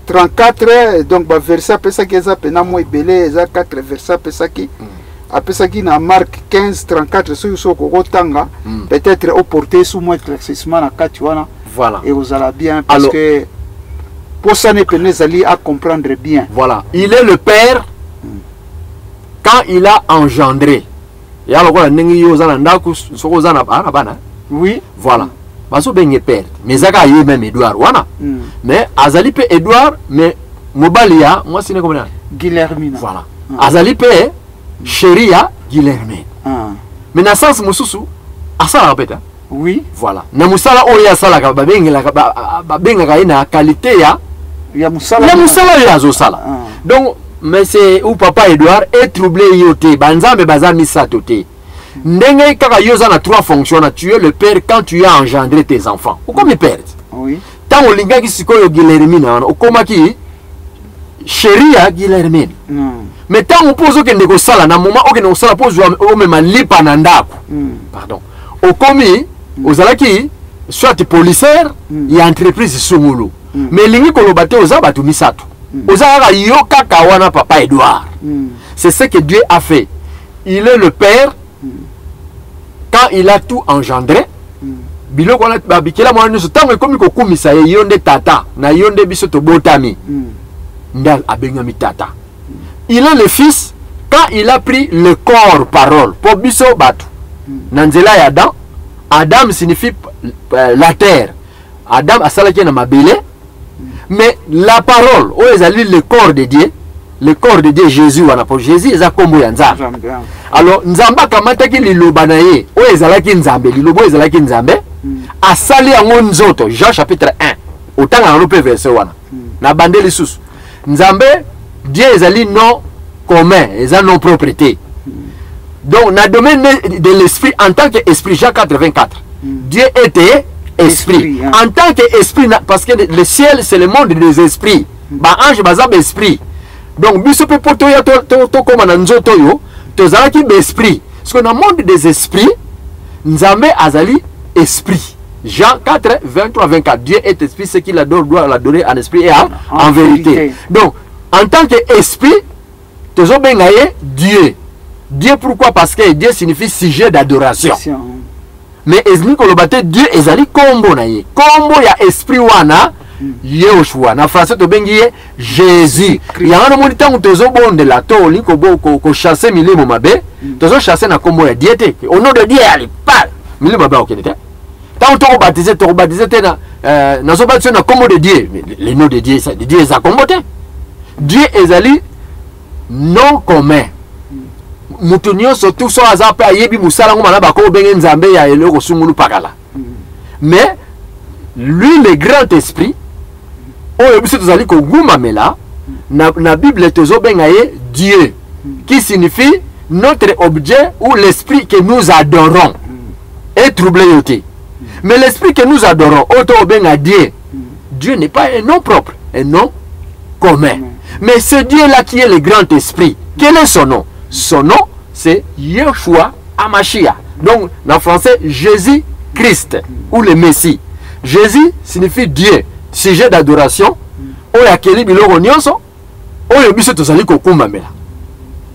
34 donc ba verset pesa ki eza pena mo ebele eza 4 verset pesa ki apesa ki na Marc 15 34 so ko tanga peut-être au porter sous moi éclaircissement na kati wana. Voilà. Et vous allez bien parce alors, que pour ça, nous à comprendre bien. Voilà. Il est le Père quand il a engendré. Oui. Voilà. Baso ben Père. Mais Zaka y même Edouard. Mais Azali pe Edouard, mais Mobalia, moi c'est comme Guilhermina. Voilà. Azali pe Chéria Guilhermine. Mais dans le sens Moussousou, Asa répète. Oui. Voilà. Na musala oya sala ka babenga ina qualité ya musala ya zo sala. Donc mais c'est où papa Edouard est troublé yoté banzambe bazami satoté. Ndenge kaka yoza na trois fonctions, tu es le père quand tu as engendré tes enfants. Ou comme le père. Oui. Tant au linga ki sikoyo Guilhermine o koma ki Chéria Guilhermine. Mais tant on pose que ndeko sala na moment o que no sala pose o même lipa na ndako. Pardon. Au commis aux alaki soit policière et entreprise sumulu mais lingi kolobate aux abatu misato aux ara yoka kawana papa Edouard. C'est ce que Dieu a fait. Il est le père quand il a tout engendré biloko na babikela mwana nso tango ekomi kokumisa ye yonde tata na yonde biso to botami ndal abengami tata. Il est le fils quand il a pris le corps parole pour biso batu nanzela ya Adam. Adam signifie la terre. Adam a salaki na mabele. Mais la parole, le corps de Dieu, le corps de Dieu Jésus wana pour Jésus eza kombo ya Nzambe. Alors Nzamba kamataki liloba na ye, o ezalaki Nzambe, lilobo ezalaki Nzambe, asali yango nzoto. Jean chapitre 1. Otanga na pe verset wana. Na bande lisusu. Nzambe Dieu ezali non commun, eza non propriété. Donc, dans le domaine de l'esprit, en tant qu'esprit, Jean 4, 24, Dieu était esprit. En tant qu'esprit, parce que le ciel, c'est le monde des esprits. Bah, ange, bazab esprit. Donc, biso pe poto ya to comme na nzoto yo, to zalaki esprit. Parce que dans le monde des esprits, Nzambe azali esprit. Jean 4, 23, 24. Dieu est esprit, ce qu'il adore doit l'adorer en esprit et en vérité. Donc, en tant qu'esprit, tu as Dieu. Dieu, pourquoi? Parce que Dieu signifie sujet d'adoration. Mais Dieu ezali kombo na ye. Kombo ya esprit wana Yehoshua. Na français to bengi Jésus. Yanga no moni tangu tozo bonde la to li ko chasser milimo mabe. Tozo chasser na kombo ya Dieu te. Au nom de Dieu ali pas. Milimo mabe okende. Tant to baptiser te na so baptiser na kombo de Dieu. Mais le nom de Dieu ça de Dieu za kombo te. Dieu ezali non commun. Mutunyo surtout so azape ayebi musala ngoma na bako benge nzambe ya eloko sungulu pakala. Mais lui le grand esprit oyo biso tozali ko gumamela na Bible tozo benga ye Dieu qui signifie notre objet ou l'esprit que nous adorons est troublé yoté. Mais l'esprit que nous adorons auto benga Dieu. Dieu n'est pas un nom propre, un nom commun. Mais ce Dieu là qui est le grand esprit, quel est son nom? Son nom, c'est Yeshua Amashia. Donc, en français, Jésus-Christ ou le Messie. Jésus signifie Dieu, sujet d'adoration. Oya keli biloko nyonso. Oya biso tozali kokumba mela.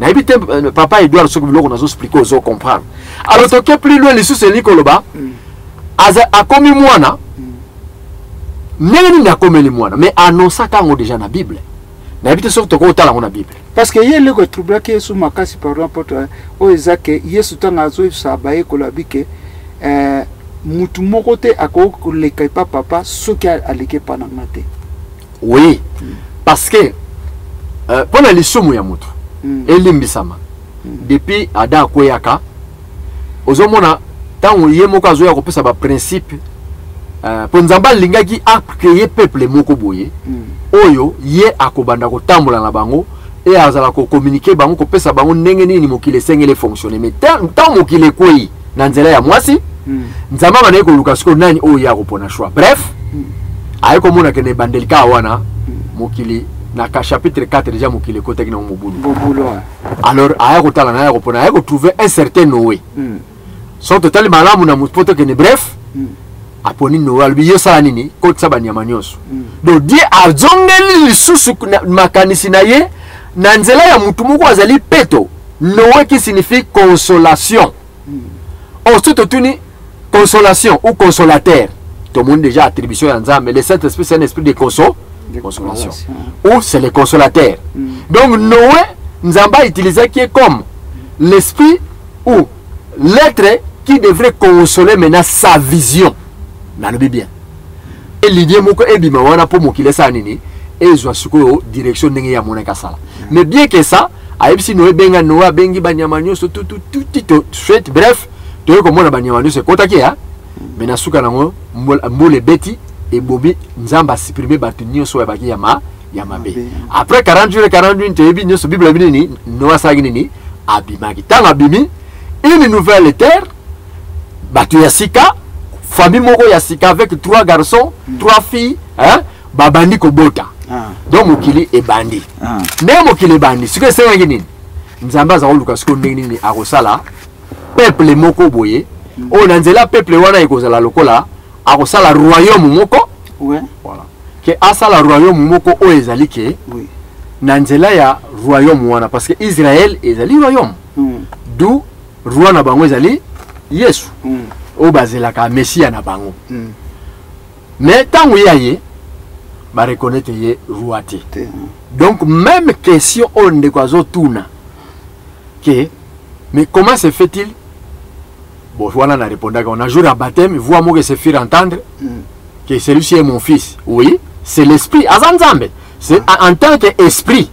Na ibite papa Edouard soko biloko nazo expliquer ozo comprendre. Alors toke plus loin les sous Nikoloba. A komi mwana. Neni na komeli mwana, mais annonça tango déjà na Bible. Na ibite soko toko otala na Bible. Parce que yé le trouble que sous makasi par exemple o ezake yesu tanga zo sabaye kolabike mutu moko te ako le kaipa papa soki aleke panangate. Oui, parce que pendant les somme ya mutu elimbisama depuis Adam koyaka ozomona tango ye moko azo ya kopesa ba principe po nzamba lingaki a créer peuple moko boye oyo ye akobanda kotambola na bango et azala ko communiquer bango ko pesa bango ndenge nini mokile sengele fonctionner. Mais tant mokile koyi na nzela ya mwasi nzamba bana ko lukasko nani oyo ya kopona choix. Bref, aye ko mona kene bandelika wana mokili na ka chapitre 4 déjà mokile ko tekina mobulu. Alors aye ko tala na aye ko pona aye ko trouver un certain Noé. Son total malamu na mupoto kene bref aponi Noé albi yo sala nini ko tsaba nyama nyonso. Donc Dieu a zongeli lisusu makanisi na ye na nzela ya mutu moko azali peto. Noé qui signifie consolation. Ensuite tuni consolation ou consolateur. Tout le monde déjà attribution à Nzambe, mais le Saint-Esprit c'est un esprit de consolation. Ou c'est le consolateur. Donc Noé Nzamba utilisait qui est comme l'esprit ou l'être qui devrait consoler maintenant sa vision. Nalobi bien. Et l'idée moko ebima wana po mokile sa nini et zo suko direction ndenge ya monaka sala. Mais bien que ça, aibsi Noé benga Noé bengi banyama nyonso tout fait bref, to ko mona banyama nyonso kotaki ha. Mais na suka nango mbole beti et bobi Nzamba supprimer batu nyonso ya baki ya mabe. Après 40 jours 41 te ebi nyonso Bible binini Noé sa nini abimaki. Tanga abimi une nouvelle terre batu ya sika famille moko ya sika avec 3 garçons, 3 filles, hein, babandi kobota. Donc mokili e bandi. Ne mokili bandi, ce que c'est ngini. Nzamba za oluka siko ndeni akosala peuple moko boye. O nanzela peuple wana ekozala lokola akosala royaume moko. Ouais. Voilà. Que asala royaume moko o ezali ke. Oui. Nanzela ya royaume wana parce que Israël ezali royaume. D'où roi na bango ezali Yesu. O bazelaka Messia na bango. Mais tango yaye ba reconnaître ye roi te. Donc même question on de kwazo tuna que mais comment se fait-il? Bon voilà na répondre qu'on a jour à baptême voix moi que se faire entendre que celui-ci est mon fils. Oui, c'est l'esprit azanzambe. C'est en tant qu'esprit.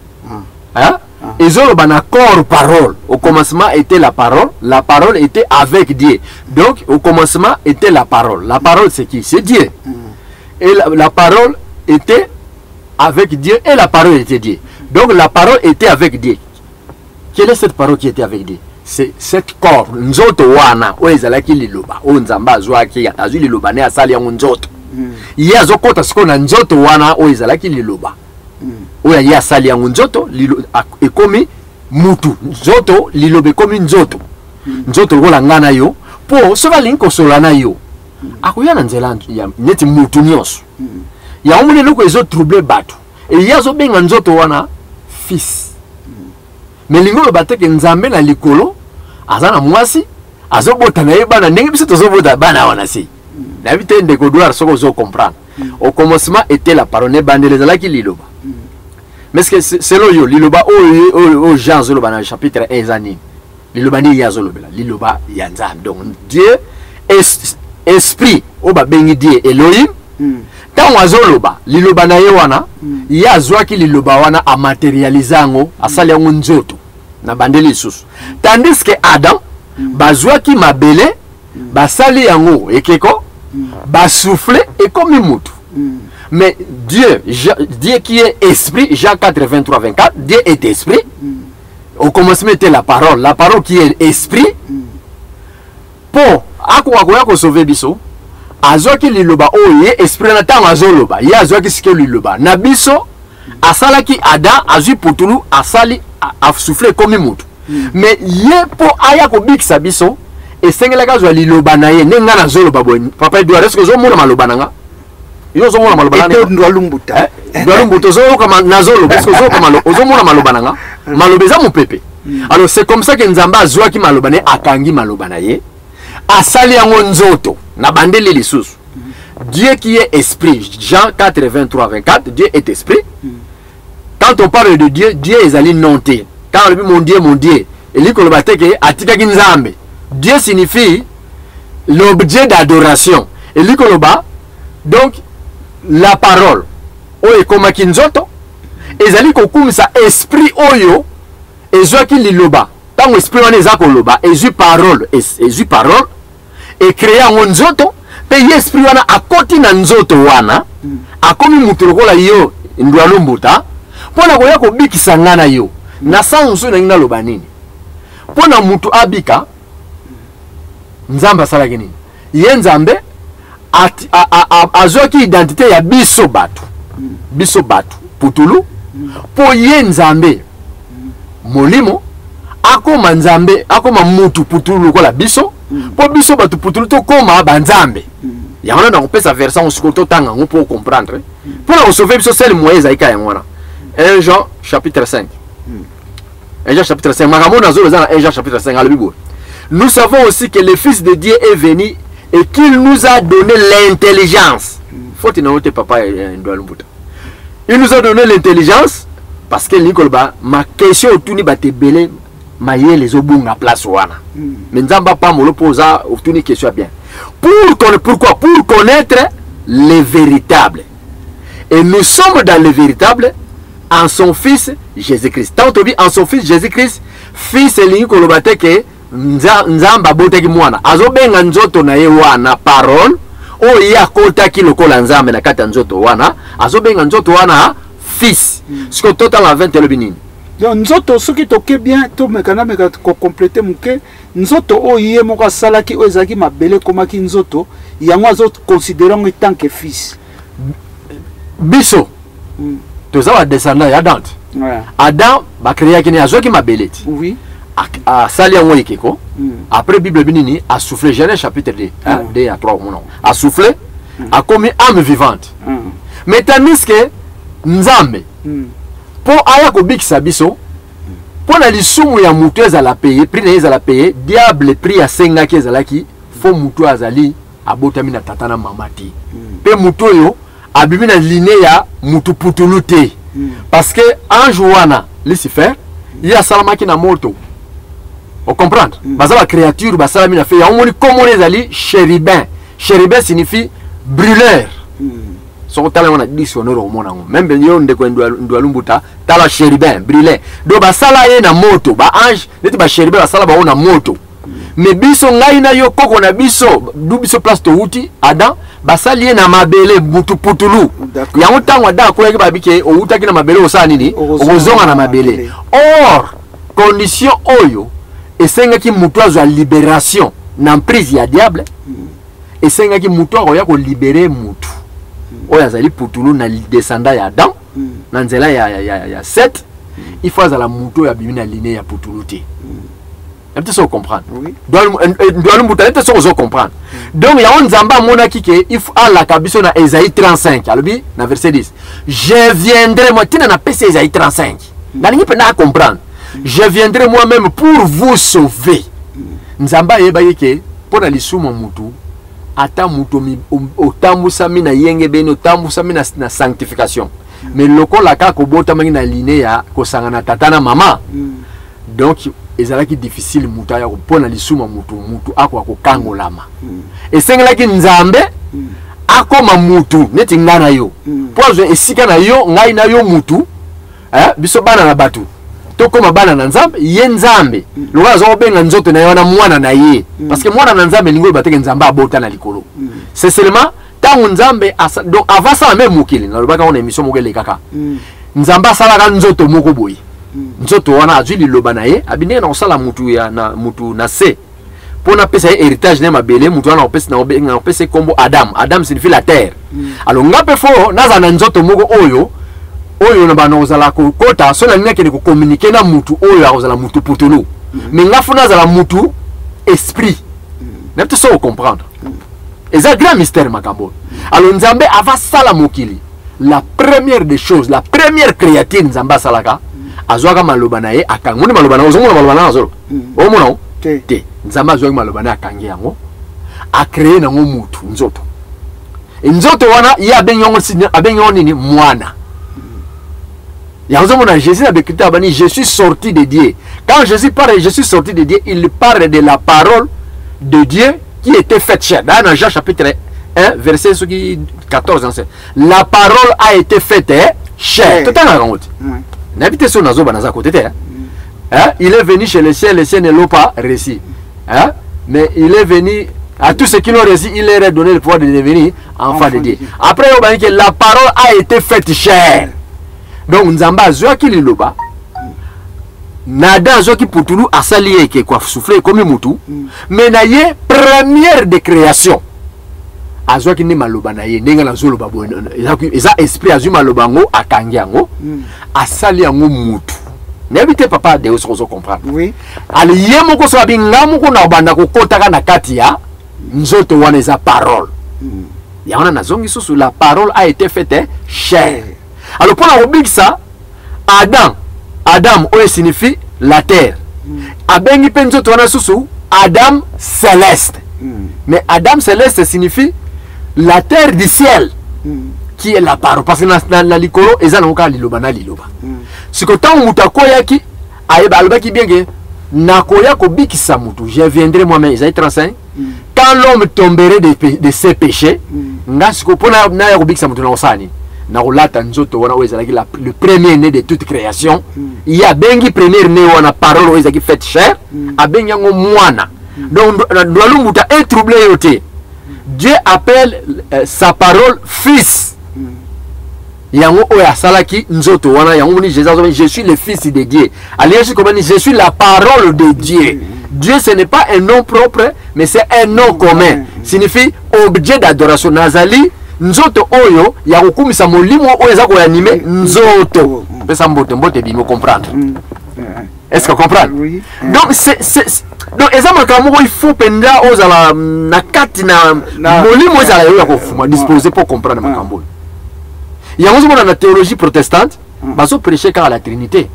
Hein? Ils ont un accord parole. Au commencement était la parole était avec Dieu. Donc au commencement était la parole. La parole c'est qui? C'est Dieu. Et la parole était avec Dieu et la parole était Dieu. Donc la parole était avec Dieu. Quelle est cette parole qui était avec Dieu? c'est cette corps nzoto wana oyo ezalaki liloba oyo nzambe azwaki azwi liloba ne asali yango nzoto ye azokota sikoyo na nzoto wana oyo ezalaki liloba oyo ye asali yango nzoto ekomi mutu nzoto liloba ekomi nzoto nzoto lokola nga na yo mpo soki alingi kosola na yo akoya na nzela neti mutu nyonso yango moni eloko ezotrouble bato ye azobenga nzoto wana fils me lingi oloba teke nzambe na likolo aza na mwasi azobota na ye bana ndenge biso tozobota bana wana si nayebi te ndeko douar soki ozocomprendre au commencement était la parole nebandeli ezalaki liloba mais que selon yo liloba oyo Jean azoloba na chapitre 1 eza nini liloba nini ye azolobela liloba ya nzambe donc Dieu esprit oyo babengi Dieu Elohim ntango azoloba liloba na ye wana ye azwaki liloba wana amaterialize yango asali yango nzoto na bandeli lisusu tandis que Adam bazwaki mabele basali yango ekeko basouffle ekomi mutu mais Dieu qui est esprit, Jean 4 23 24, Dieu est esprit. Au commencement était la parole qui est esprit. Pour ako sauver biso azoki liloba oye esprit na tango azoloba ye azoki sike liloba na biso asalaki Adam azwi putulu asali asouffle comme mutu mais ye po aya ko bikisa biso esengelaka zwa liloba na ye nenga na zoloba boy papa Edouard est-ce que zo mona maloba nanga yo zo mona maloba nanga ndo lumbuta zo kama nazolo parce que zo kama zo mona maloba nanga maloba za mopepe alors c'est comme ça que nzamba azwaki maloba ne akangi maloba na ye asali yango nzoto na bandeli lisusu Dieu qui est esprit Jean 4 23 24 Dieu est esprit quand on parle de Dieu Dieu ezali nonté quand on dit mon Dieu eliko lobateke atikaki nzambe Dieu signifie l'objet d'adoration eliko loba donc la parole oyo ekomaki nzoto ezali kokumisa esprit oyo ezwaki liloba ntango esprit wana eza koloba ezwi parole ekrea yango nzoto mpe ye esprit wana akoti na nzoto wana akomi mutu lokola yo ndwa lumbuta mpo na koya kobikisa nga na yo na sanso nangi naloba nini mpo na mutu abika nzambe asalaki nini ye nzambe azwaki identité ya biso bato putulu mpo ye nzambe molimo akoma nzambe akoma mutu putulu lokola biso mpo biso bato putulu tokoma banzambe yango na kopesa version sikoyo totanga yango mpo comprendre mpo na kosauve biso sele moyen ezalika yango wana 1 Jean chapitre 5 1 Jean chapitre 5 makambo nazolo eza na 1 Jean chapitre 5 alobi boye nous savons aussi que le Fils de Dieu est venu et qu'il nous a donné l'intelligence. Faut qu'il n'ait papa il nous a donné l'intelligence parce que Nicolba ma question autour ni bate belé maye les obunga place wana. Mais nzamba pas mo posa autour ni question bien. Pourquoi pour connaître les véritables. Et nous sommes dans le véritable en son fils Jésus-Christ. Tant on dit en son fils Jésus-Christ, fils Nicolba que nzamba botaki mwana azobenga nzoto na ye wana parole oyo akotaki lokola nzambe na kati ya nzoto wana azobenga nzoto wana fils siko totala 20 elobi nini donc nzoto soki toke bien to mekana ko compléter muke nzoto oyo ye moko asalaki oyo ezalaki mabele komaki nzoto yango azo considérer en tant que fils biso toza ba descendant ya Adam Adam ba créé kini azoki mabeleti oui a sali yango ekeko après Bible binini a soufflé Genèse chapitre 2 2 à 3 a soufflé a commis âme vivante mais tandis que nzambe po aya kobikisa biso po na lisumu ya mutu ezala paye prix na ezala paye diable prix asengaki ezalaki fo mutu azali abotami na tata na mama te pe mutu oyo abimi na ligne ya mutu putulu te parce que ange wana Lucifer il a salamaki na moto. On comprend? Bazala créature, basala mina fait. On moni comme on les ali chérubin. Chérubin signifie brûleur. So tala on a dit sur au monde. Même ben yo ndeko ndwalumbuta tala chérubin brûleur. Do basala ye na moto. Ba ange, neti ba chérubin basala ba na moto. Mais biso ngai na yo koko na biso, du biso place to uti Adam, basali ye na mabele mutu putulu. Yango tango Adam ko yaki babike o utaki na mabele osala nini? Ozonga na mabele. Or condition oyo esengaki mutu azwa libération na prise ya diable esengaki mutu akoya kolibere mutu oyo azali putulu na descendant ya Adam na nzela ya Seth il faut azala mutu ya bimi na ligne ya putulu te peut-être ça comprendre doit mutu peut-être ça comprendre donc ya on nzamba monaki ke il faut ala kabiso na Esaïe 35 alobi na verset 10 je viendrai moi tina na pese Esaïe 35 na ningi pe na comprendre je viendrai moi-même pour vous sauver nzamba yeba yeke pona lisumu mutu ata mutu otambusami na yenge beni otambusami na sanctification mais lokola ka kobota mangi na ligne ya kosangana tata na mama donc ezalaki difficile mutu ya pona lisumu mutu akwa kokangolama esengelaki nzambe akoma mutu neti ngana yo pozo esika na yo ngai na yo mutu biso bana na batu tokoma bana na nzambe ye nzambe loka zo benga nzoto na yona mwana na ye parce que mwana na nzambe ningo bateke nzamba abota na likolo c'est seulement tangu nzambe donc avant ça même mukili na lobaka on émission mokele kaka nzamba sala ka nzoto moko boyi nzoto wana azwi liloba na ye abine na osala mutu na se pona pesa héritage na mabele mutu wana opesa na obenga opesa kombo Adam signifie la terre alors ngape fo naza na nzoto moko oyo na bana ozala ko kota so na ngeke ko communiquer na mutu oyo ozala mutu putulu mais ngafuna zala mutu esprit n'a pas ça comprendre et ça grand mystère makambo alors nzambe ava sala mokili la première des choses la première créature nzamba salaka azwaka maloba na ye akangoni maloba na ozomona maloba na azolo o mona te nzamba azwaka maloba na akangi yango a créer na mutu nzoto wana ya abenyo nini mwana. Jésus a décrit je suis sorti de Dieu. Quand Jésus parle je suis sorti de Dieu, il parle de la parole de Dieu qui était faite chair. Dans Jean chapitre 1, verset 14. La parole a été faite chair. Tout à l'heure. N'habitez sur Nazo Banaza côté. Il est venu chez les cieux ne l'ont pas réussi. Mais il est venu à tous ceux qui l'ont réussi, il leur a donné le pouvoir de devenir enfant de Dieu. Après, on va dire que la parole a été faite chair. Donc nzamba zoaki liloba nada zoaki putulu asali ke kwa souffler comme mutu mais na ye première de création azoaki ni maloba na ye ndenga na zoloba bo eza esprit azuma lobango akangi yango asali yango mutu n'habite papa de oso comprendre oui ali ye moko so abinga moko na banda ko kotaka na kati ya nzoto wana eza parole ya wana nazongi susu la parole a été faite chair. Alors pour la rubrique ça, Adam signifie la terre. Abengi penzo toana susu Adam céleste. Mais Adam céleste signifie la terre du ciel qui est la parole parce que na likolo ezana oka liloba na liloba. Ce que tant mutakoya ki ayeba alobaki bien que nakoya ko bikisa mutu, je viendrai moi-même Isaïe 35. Quand l'homme tomberait de ses péchés, ngasiko pona na ya ko bikisa mutu na osani. Le premier né de toute création, il y a bengi premier né ou la parole qui fait chair, a bengi moana. Donc, est troublé. Dieu appelle sa parole fils. Je suis le fils de Dieu. Je suis la parole de Dieu. Dieu, ce n'est pas un nom propre, mais c'est un nom commun. Signifie objet d'adoration. Nazali. Nzoto oyo ya kukumisa molimo oyo za ko animer nzoto pesa mbote bimo comprendre est-ce que comprendre oui. Donc donc ezamaka moko il faut penda ozala na kati na molimo ezala yo ko fuma disposer pour comprendre makambo ya ngozo na théologie protestante bazo prêcher car la trinité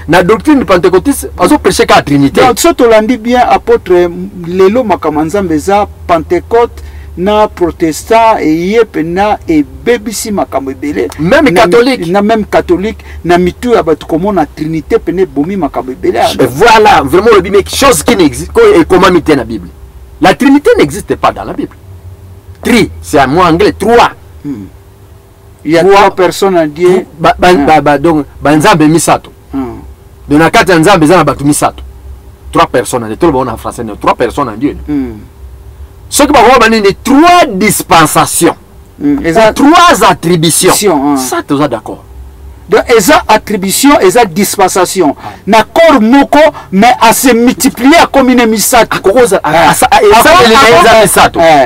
na doctrine pentecôtiste bazo prêcher car la trinité donc ça to landi bien apôtre lelo makamanzambe za Pentecôte na protestant et yepena et bebisi makambo ebele même catholique même catholique na mitu ya batu comme na trinité pene bomi makambo ebele voilà vraiment le bible chose qui n'existe et comment mité na Bible la trinité n'existe pas dans la Bible c'est un mot anglais trois il y a trois personnes en Dieu donc banzambe misato de na kati nzambe za na batu misato trois personnes de tout le monde en français trois personnes en Dieu ce qui va avoir trois dispensations, trois attributions. Ça, tu es d'accord. donc eza attribution eza dispensation na corps moko mais à se multiplier comme une misato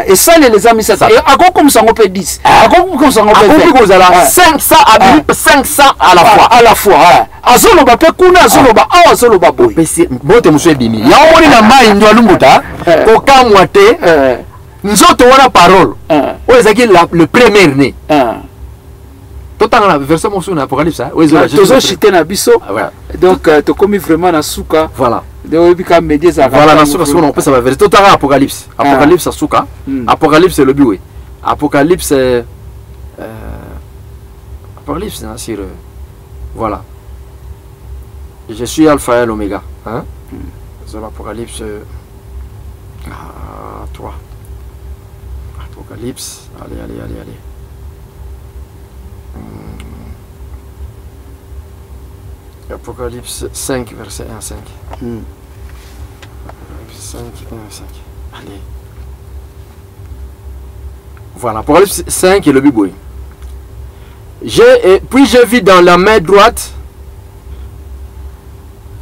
esaleleza misato akokomisa ngo mpe 10 akokomisa ngo mpe kozala 500 à la fois azoloba mpe kuna azoloba awa azoloba boye bote mosu ebimi yango moni na mai ndo alumbuta kokamwa te nzoto wana parole oyo ezalaki le premier né totanga na verset mosusu na apocalypse tozochite na biso donc tokomi vraiment na suka voilà oyebi ka média ezalaka voilà na suka soki napesa baverset totanga apocalypse apocalypse asuka apocalypse elobi we apocalypse apocalypse sur voilà je suis alpha et l'oméga hein c'est l'apocalypse 3 apocalypse allez Apocalypse 5 verset 1 à 5 Apocalypse 5 1 à 5 allez voilà Apocalypse 5 et le bibouille puis je vis dans la main droite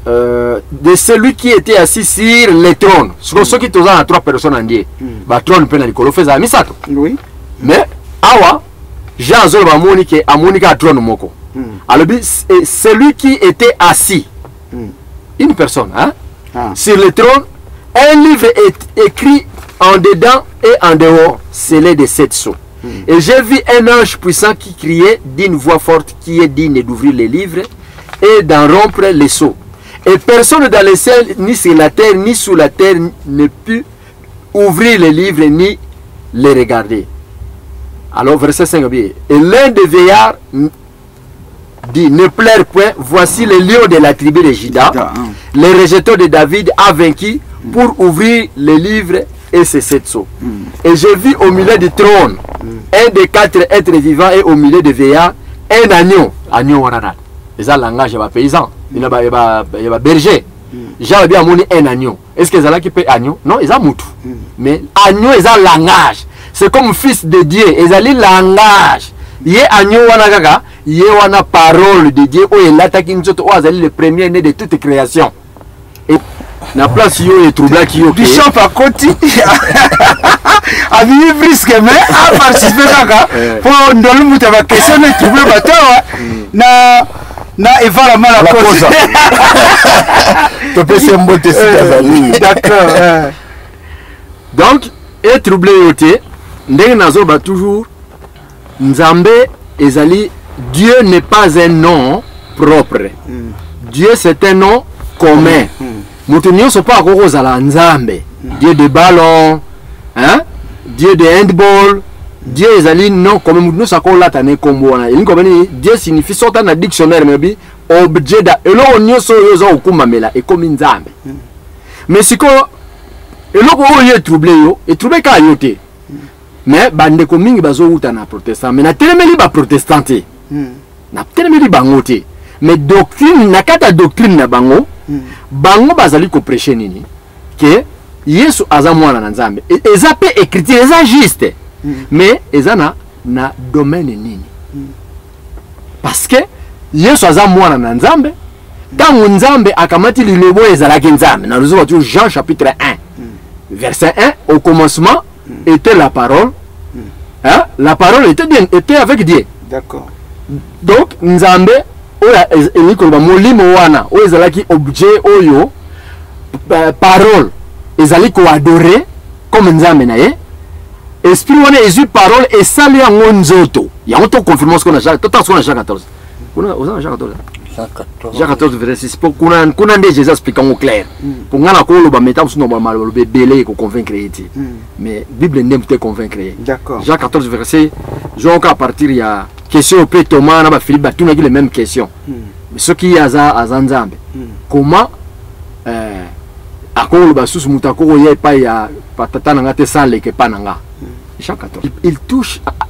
de celui qui était assis sur le trône. Ceux qui ont 3 personnes en Dieu. Le trône peut être fait misato. Oui. Mais awa Jean Zolba Monika a Monika trône moko. Alors celui qui était assis, une personne, hein, sur le trône, un livre est écrit en dedans et en dehors, scellé de 7 sceaux. Et j'ai vu un ange puissant qui criait d'une voix forte qui est digne d'ouvrir les livres et d'en rompre les sceaux. Et personne dans le ciel, ni sur la terre, ni sous la terre, ne put ouvrir les livres, ni les regarder. Alors, verset 5, et l'un des veillards dit, ne pleure point, voici le lion de la tribu de Juda, le rejeton de David a vaincu pour ouvrir les livres et ses 7 sceaux. Et j'ai vu au milieu du trône, un des 4 êtres vivants et au milieu des veillards, un agneau. Agneau, voilà. Ils ont le langage, il y a paysan, il y a berger. J'ai bien monné un agneau. Est-ce qu'ils ont là qui paye agneau? Non, ils ont moutou. Mais agneau, ils ont le langage. C'est comme fils de Dieu. Ils ont le langage. Il y a agneau, il y a une parole de Dieu. Il y a le premier né de toute création. Et la place, il y a des troubles qui ont Bishop à côté. A vivre brisque, mais à participer pour nous donner une question de troubles bateau. Na Eva la mala cause. Tu peux se monter sur d'accord. Donc, et troublé yoté, ndenge nazo ba toujours Nzambe ezali, Dieu n'est pas un nom propre. Dieu c'est un nom commun. Mutu nyonso pa ko kozala Nzambe. Dieu de ballon, hein? Dieu de handball. Dieu ezali non comme nous sako latane kombo wana. Il ngobani Dieu signifie sorta na dictionnaire mebi objet da elo nyonso yozo okumamela e comme Nzambe. Mais siko eloko oyo troublé yo et troublé ka yote. Mais bande ko mingi bazo uta na protestant mais na telemeli ba protestanté. Na telemeli bangote. Mais doctrine nakata doctrine na bango bango bazali ko prêcher nini que Yesu aza mwana na Nzambe. Eza pe écriture eza juste. Mais ezana na domaine nini parce que Yesu aza mwana na Nzambe tango Nzambe akamati lilebo ezalaki Nzambe na luzo tu Jean chapitre 1 verset 1 au commencement était la parole hein? La parole était avec Dieu, d'accord. Donc Nzambe oya elikoloba molimo wana oyo ezalaki objet oyo parole ezali ko adorer comme Nzambe na ye. Esprit wana ezu parole et sali yango nzoto. Yango to confirmation qu'on a Jacques, tout ce qu'on a Jacques 14. Kuna oza Jacques 14. Jacques 14 verset 6 pour kuna nde Jésus explique en clair. Pour ngana ko lo ba meta musu no ba malo be belé ko convaincre eti. Mais Bible ndem te convaincre. D'accord. Jacques 14 verset donc à partir ya question pe Thomas na ba Philippe ba tuna les mêmes questions. Mais ce qui aza Nzambe. Comment akolo ba susu mutako ye pa ya patata na ngate sale ke pananga.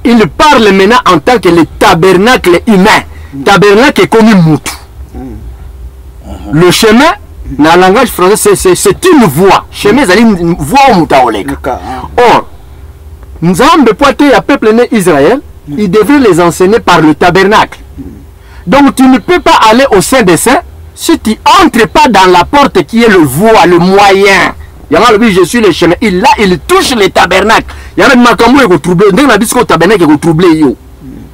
Il parle maintenant en tant que le tabernacle humain. Tabernacle est comme une moutou. Le chemin, dans le langage français, c'est une voie. Chemin, c'est une voie au moutaolek. Or, nous avons pointé à peuple né Israël, il devrait les enseigner par le tabernacle. Donc tu ne peux pas aller au sein des saints si tu entres pas dans la porte qui est le voie, le moyen. Il y a le je suis le chemin. Il touche les tabernacles. Il y a même Makambo qui est troublé. Dès que le tabernacle est troublé.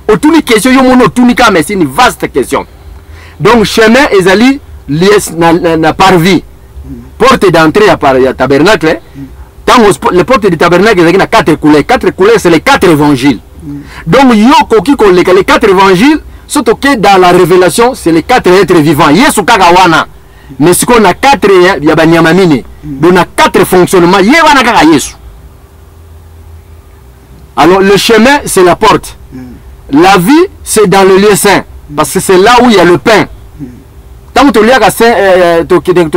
Autour de question, mais c'est une vaste question. Donc chemin ezali lié na parvis. Porte d'entrée à tabernacle. Les portes du tabernacle, il y a 4 couleurs. 4 couleurs, c'est les 4 évangiles. Donc, les 4 évangiles, surtout que dans la révélation, c'est les 4 êtres vivants. Yesu kagawana. Mais ce qu'on a 4, il y a Banyamamine. Donc, on a 4 fonctionnements. Yewana kaga Yesu. Alors, le chemin, c'est la porte. La vie, c'est dans le lieu saint. Parce que c'est là où il y a le pain. Tant que tu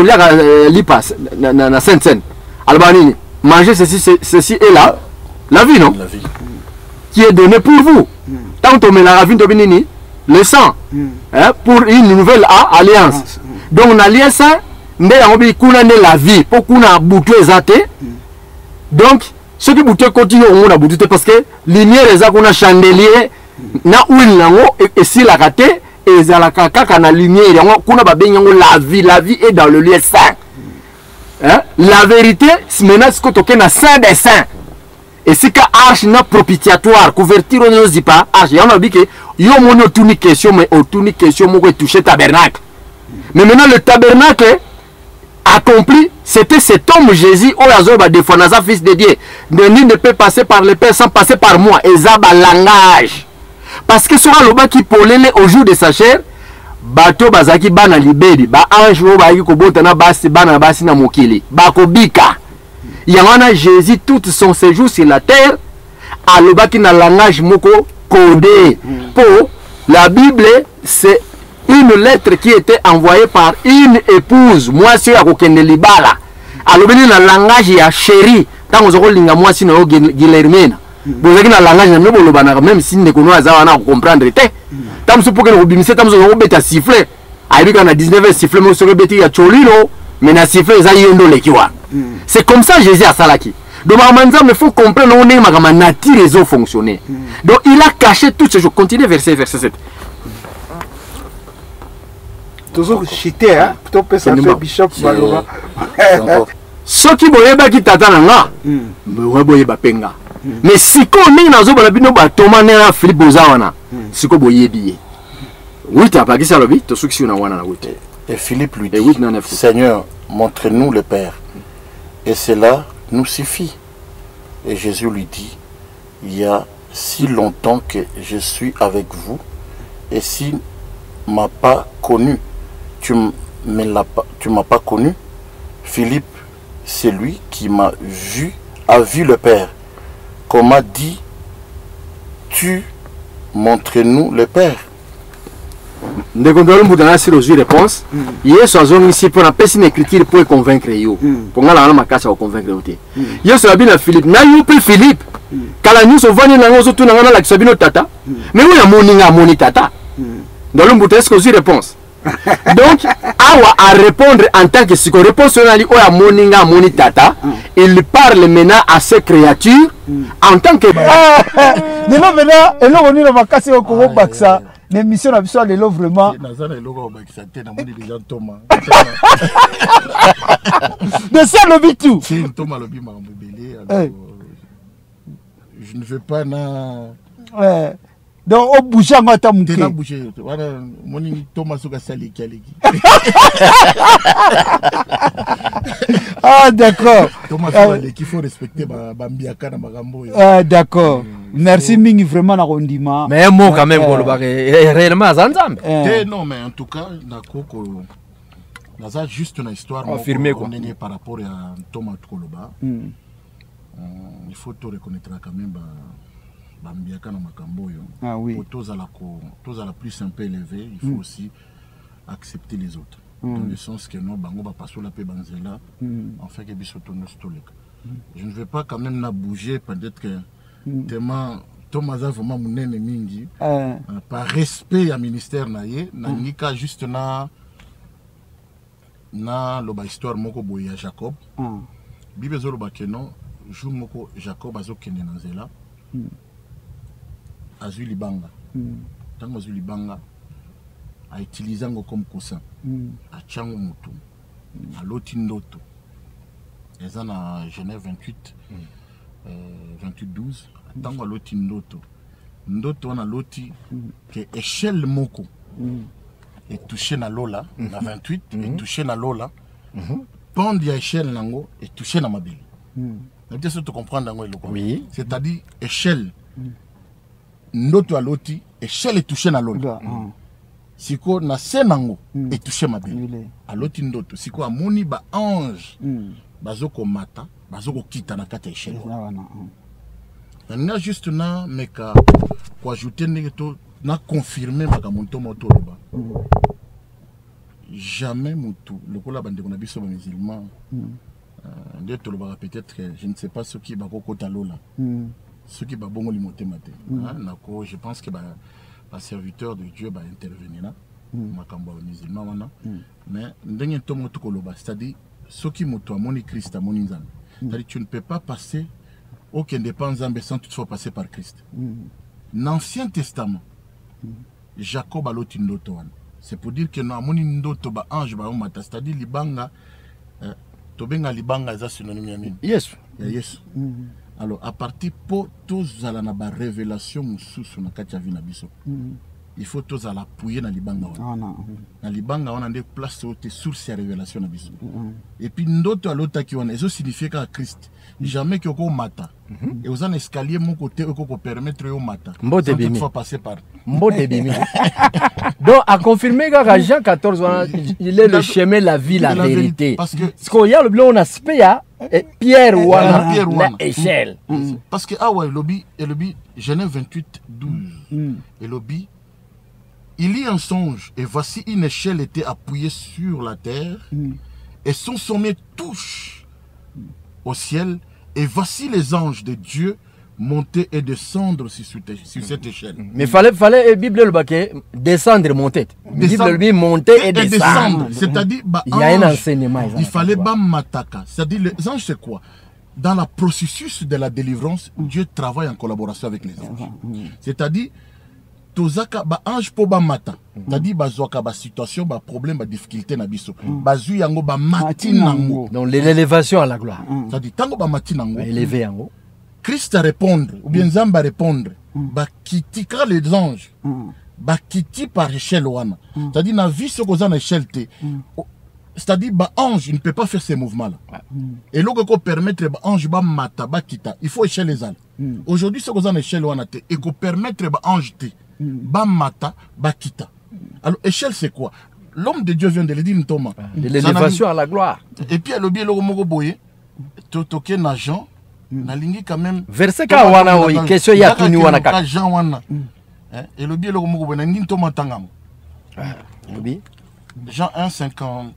lis à l'IPAS, dans la Sainte-Seine, Albanini, manger ceci et là, la vie, non? La vie. Qui est donnée pour vous. Tant que tu mets la vie, le sang, pour une nouvelle alliance. Donc, on a lié ça, mais on a la vie, pour qu'on a bouté les. Donc, ceux qui boutent continuent au monde à bouter parce que lumière, les qu'on a chandelier, na huile, et si la raté, et la caca, na lumière, qu'on a la vie est dans le lieu saint. La vérité, c'est maintenant ce que tu as saint des saints. Et c'est que arche na propitiatoire, couverture on ne dit pas, arche, il y en a dit que yo mon autour question, mais autour question, moi toucher tabernacle. Mais maintenant le tabernacle accompli, c'était cet homme Jésus, oh Azoba de Fonaza, fils de Dieu. Nul ne peut passer par le Père sans passer par moi. Et ça, langage. Parce que sur le bas qui polele au jour de sa chair, bato bazaki bana libedi, ba ange wo ba yiko botana basi bana basi na mokili, ba kobika. Yamana Jésus tout son séjour sur la terre, a le bas qui na langage moko codé. Pour la Bible, c'est une lettre qui était envoyée par une épouse. Moi, c'est à Kokende Libala. Alors, il y a un langage ya chéri. Tant que vous avez un moi, c'est un Guilhermina. Vous avez un langage, même si vous ne comprendre. Tant que vous avez un bimissé, tant que vous avez un sifflet. Il y a 19 sifflets, mais vous avez un cholino, mais un sifflet, c'est comme ça Jésus a salaki. Donc, il faut comprendre que la nature les fonctionner. Donc, il a caché toutes ces choses. Continuez verset 7. Toujours chité, hein? Plutôt que ça fait Bishop Malova. Ce qui boyeba qui t'attend, boyeba penga. Mais si on est dans un bino batoma na Philippe Bozawana, si on boyebi. Oui, t'as pas dit ça le bit, tu sais que c'est une wana. Et Philippe lui dit, Seigneur, montre-nous le Père. Et cela nous suffit. Et Jésus lui dit, il y a si longtemps que je suis avec vous, et si m'as pas connu, tu m'as pas connu. Philippe, c'est lui qui m'a vu, a vu le Père. Qu'on m'a dit, tu montre-nous le Père. Nous avons une réponse. Hier, nous avons ici pour une écriture pour convaincre. Pour nous, nous avons convaincre. Hier, nous avons Philippe. Nous avons Philippe. Quand nous avons vu nous tata. Mais nous avons vu tata. Nous avons une réponse. Donc, à répondre en tant que si on répond sur la moninga monitata, il parle maintenant à ces créatures en tant que. Nous maintenant, on est dans vacances au Congo Baksa. L'émission a besoin de l'eau vraiment. De ça le bit tout. Je ne veux pas na. Donc au bouger en attendant mon cœur. Voilà, mon Thomas Souga Sali Kaliki. Ah d'accord. Thomas Souga qu'il faut respecter Bambiaka na Magambo. Ah d'accord. Merci Mingi vraiment na rondima. Mais un mot quand même pour le barrer réellement Zanzambe. Non mais en tout cas nakoko naza juste une histoire confirmé quoi. Par rapport à Thomas Koloba. Il faut te reconnaître quand même Bambiaka na Makambo yo. Ah oui. Pour tous à la plus un peu élevé, il faut aussi accepter les autres. Dans le sens que non bango ba passo la pe banzela en fait que bisoto no stoleka. Je ne vais pas quand même na bouger peut-être que tellement Thomas a vraiment munene mingi par respect à ministère na ye na nika juste na loba histoire moko boya Jacob. Bible zo loba que non jour moko Jacob azokende na nzela. Azuli Banga. Tant que Azuli Banga, a utilisé comme coussin. A Tchango Moutou, a Loti Ndoto. Ils sont à Genève 28, 28-12. Tango a Loti Ndoto. Ndoto on a Loti que échelle Moko est touché na Lola, na 28, est touché na Lola. Pond ya échelle nango est touché na Mabili. Est-ce que tu comprends dans le Oui. C'est-à-dire échelle. Ndoto a Loti, échelle est touché na Lola. Siko na senango est touché Mabili. A Loti Ndoto. Siko a moni ba ange. Bazoko mata, bazoko kita na kata échelle. On a juste na meka pour ajouter na confirmer makamonto moto loba. Jamais mutu le kola bande ko na biso ba musulman. Ndето loba peut-être que je ne sais pas ce qui ba ko kota lola. Ce qui ba bongo limote maté. Nako je pense que ba serviteur de Dieu ba intervenir là. Makambo musulman wana. Mais ndenge to moto ko loba, c'est-à-dire ce qui mutu amoni Christ amoni nzambe. C'est-à-dire tu ne peux pas passer aucun dépend Nzambe sans toutefois passer par Christ. L'Ancien Testament, Jacob a l'autre ndoto. C'est pour dire que nous avons un ndoto ba ange ba omata, c'est-à-dire libanga tobenga libanga za synonyme yamin. Yes. Yes. Alors à partir pour tous ala na ba révélation mususu na kati ya vina biso. Il faut tous ala appuyer na libanga wana. Na libanga wana ndé place haute source ya révélation na biso. Et puis ndoto alota ki wana eso signifie ka Christ. Jamais que au mata. Et aux un escalier mon côté au permettre au mata. Mbote bimi. Faut passer par. Mbote bimi. Donc à confirmer que Jean 14 il est le chemin, la vie, la vérité. Parce que ce qu'il y a le blanc on a spéa Pierre wana la échelle. Parce que ah ouais lobby et lobby Genève 28-12 et lobby il y a un songe et voici une échelle était appuyée sur la terre et son sommet touche au ciel. Et voici les anges de Dieu monter et descendre sur cette échelle. Mais fallait Bible le baquet descendre monter. Bible lui monter et descendre. C'est-à-dire il y a un enseignement. Il fallait pas mataka. C'est-à-dire les anges c'est quoi? Dans le processus de la délivrance, Dieu travaille en collaboration avec les anges. C'est-à-dire tozaka ba ange po ba mata. C'est-à-dire bazwaka ba situation, ba problème, ba difficulté na biso. Bazu yango ba matinango. Donc l'élévation à la gloire. C'est-à-dire tango ba matinango. Élevé yango. Christ à répondre ou bien Zamba répondre. Ba kiti car les anges. Ba kiti par échelle wana. C'est-à-dire na vie ce qu'on a échelle te. C'est-à-dire ba ange il ne peut pas faire ces mouvements là. Et logo ko permettre ba ange ba mata ba kita, il faut échelle les âles. Aujourd'hui ce qu'on a échelle wana te et ko permettre ba ange te. Bamata, Bakita. Alors, échelle, c'est quoi? L'homme de Dieu vient de le dire, Thomas. De l'élévation à la gloire. Et puis, le bien, le mot boye, toke na Jean, na lingi quand même. Verset kawana, oui, question ya tuni wana kaka. Jean wana. Et le bien, le mot boye, na lingi Thomas tangam. Jean 1, 50.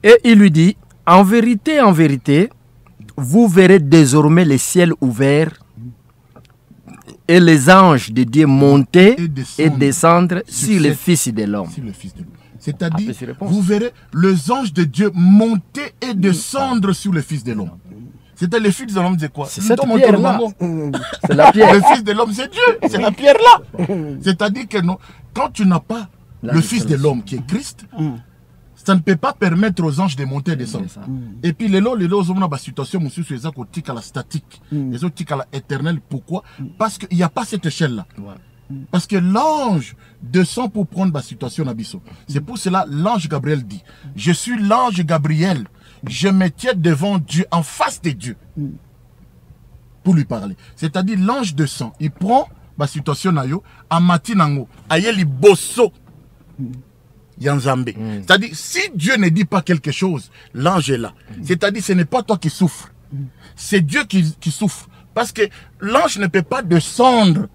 Et il lui dit, en vérité, vous verrez désormais les ciels ouverts et les anges de Dieu monter et descendre sur le Fils de l'homme. C'est-à-dire, vous verrez les anges de Dieu monter et descendre sur le Fils de l'homme. C'était le Fils de l'homme, c'est quoi? C'est cette pierre-là. C'est la pierre. Le Fils de l'homme, c'est Dieu. C'est la pierre-là. C'est-à-dire que non, quand tu n'as pas le Fils de l'homme qui est Christ, ça ne peut pas permettre aux anges de monter et descendre. Et puis, les lots, on a une situation, monsieur, c'est ça qu'on tique à la statique, les autres tique à la éternelle. Pourquoi? Parce qu'il n'y a pas cette échelle-là. Parce que l'ange descend pour prendre la situation d'abysso. C'est pour cela l'ange Gabriel dit, je suis l'ange Gabriel, je me tiens devant Dieu, en face de Dieu, pour lui parler. C'est-à-dire l'ange descend, il prend la situation nayo, à matinango, ayeli bosso. C'est-à-dire, si Dieu ne dit pas quelque chose, l'ange est là. C'est-à-dire, ce n'est pas toi qui souffres. C'est Dieu qui souffre. Parce que l'ange ne peut pas descendre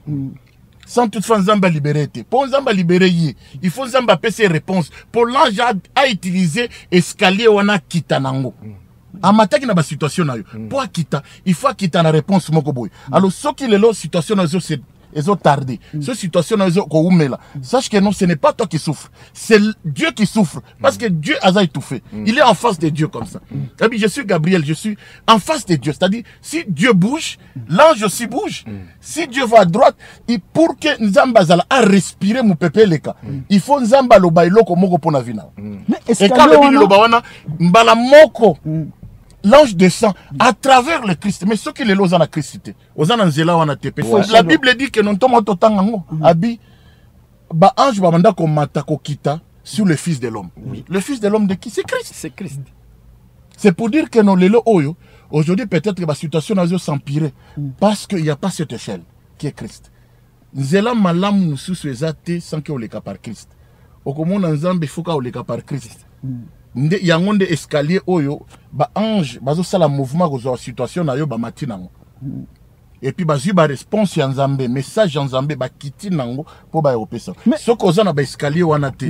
sans toutefois Nzamba libérer. Pour Nzamba libérer, il faut Nzamba payer ses réponses. Pour l'ange à utiliser escalier wana kitanango. En matière de la situation, pour kita, il faut quitter la réponse. Alors, ce qui est la situation, c'est ils ont tardé. Cette situation, sache que non, ce n'est pas toi qui souffres. C'est Dieu qui souffre. Parce que Dieu a étouffé. Il est en face de Dieu comme ça. Je suis Gabriel, je suis en face de Dieu. C'est-à-dire, si Dieu bouge, l'ange aussi bouge. Si Dieu va à droite, pour que Nzambazala a respiré mon pépé les cas, il faut Nzamba lobailo comme moko pona vina. Et quand le lobawana, mbala moko, l'ange descend à travers le Christ. Mais ceux qui les losent en Christ, la Bible dit que non tomo totango abi ba ange ba manda ko mata ko kita sur le fils de l'homme. Le fils de l'homme de qui? C'est Christ. C'est Christ. C'est pour dire que non lelo oyo aujourd'hui peut-être que la situation a s'empirer parce qu'il n'y a pas cette échelle qui est Christ. Nzela malam mususu ezate sans que on le cas par Christ. Okomona nzambe foka on le cas par Christ. Nde yangonde escalier oyo ba ange bazo sala mouvement ko situation na yo ba matina. Et puis bazu ba réponse ya nzambe message ya nzambe ba kiti nango po ba opesa. Ce qu'on a ba escalier wana te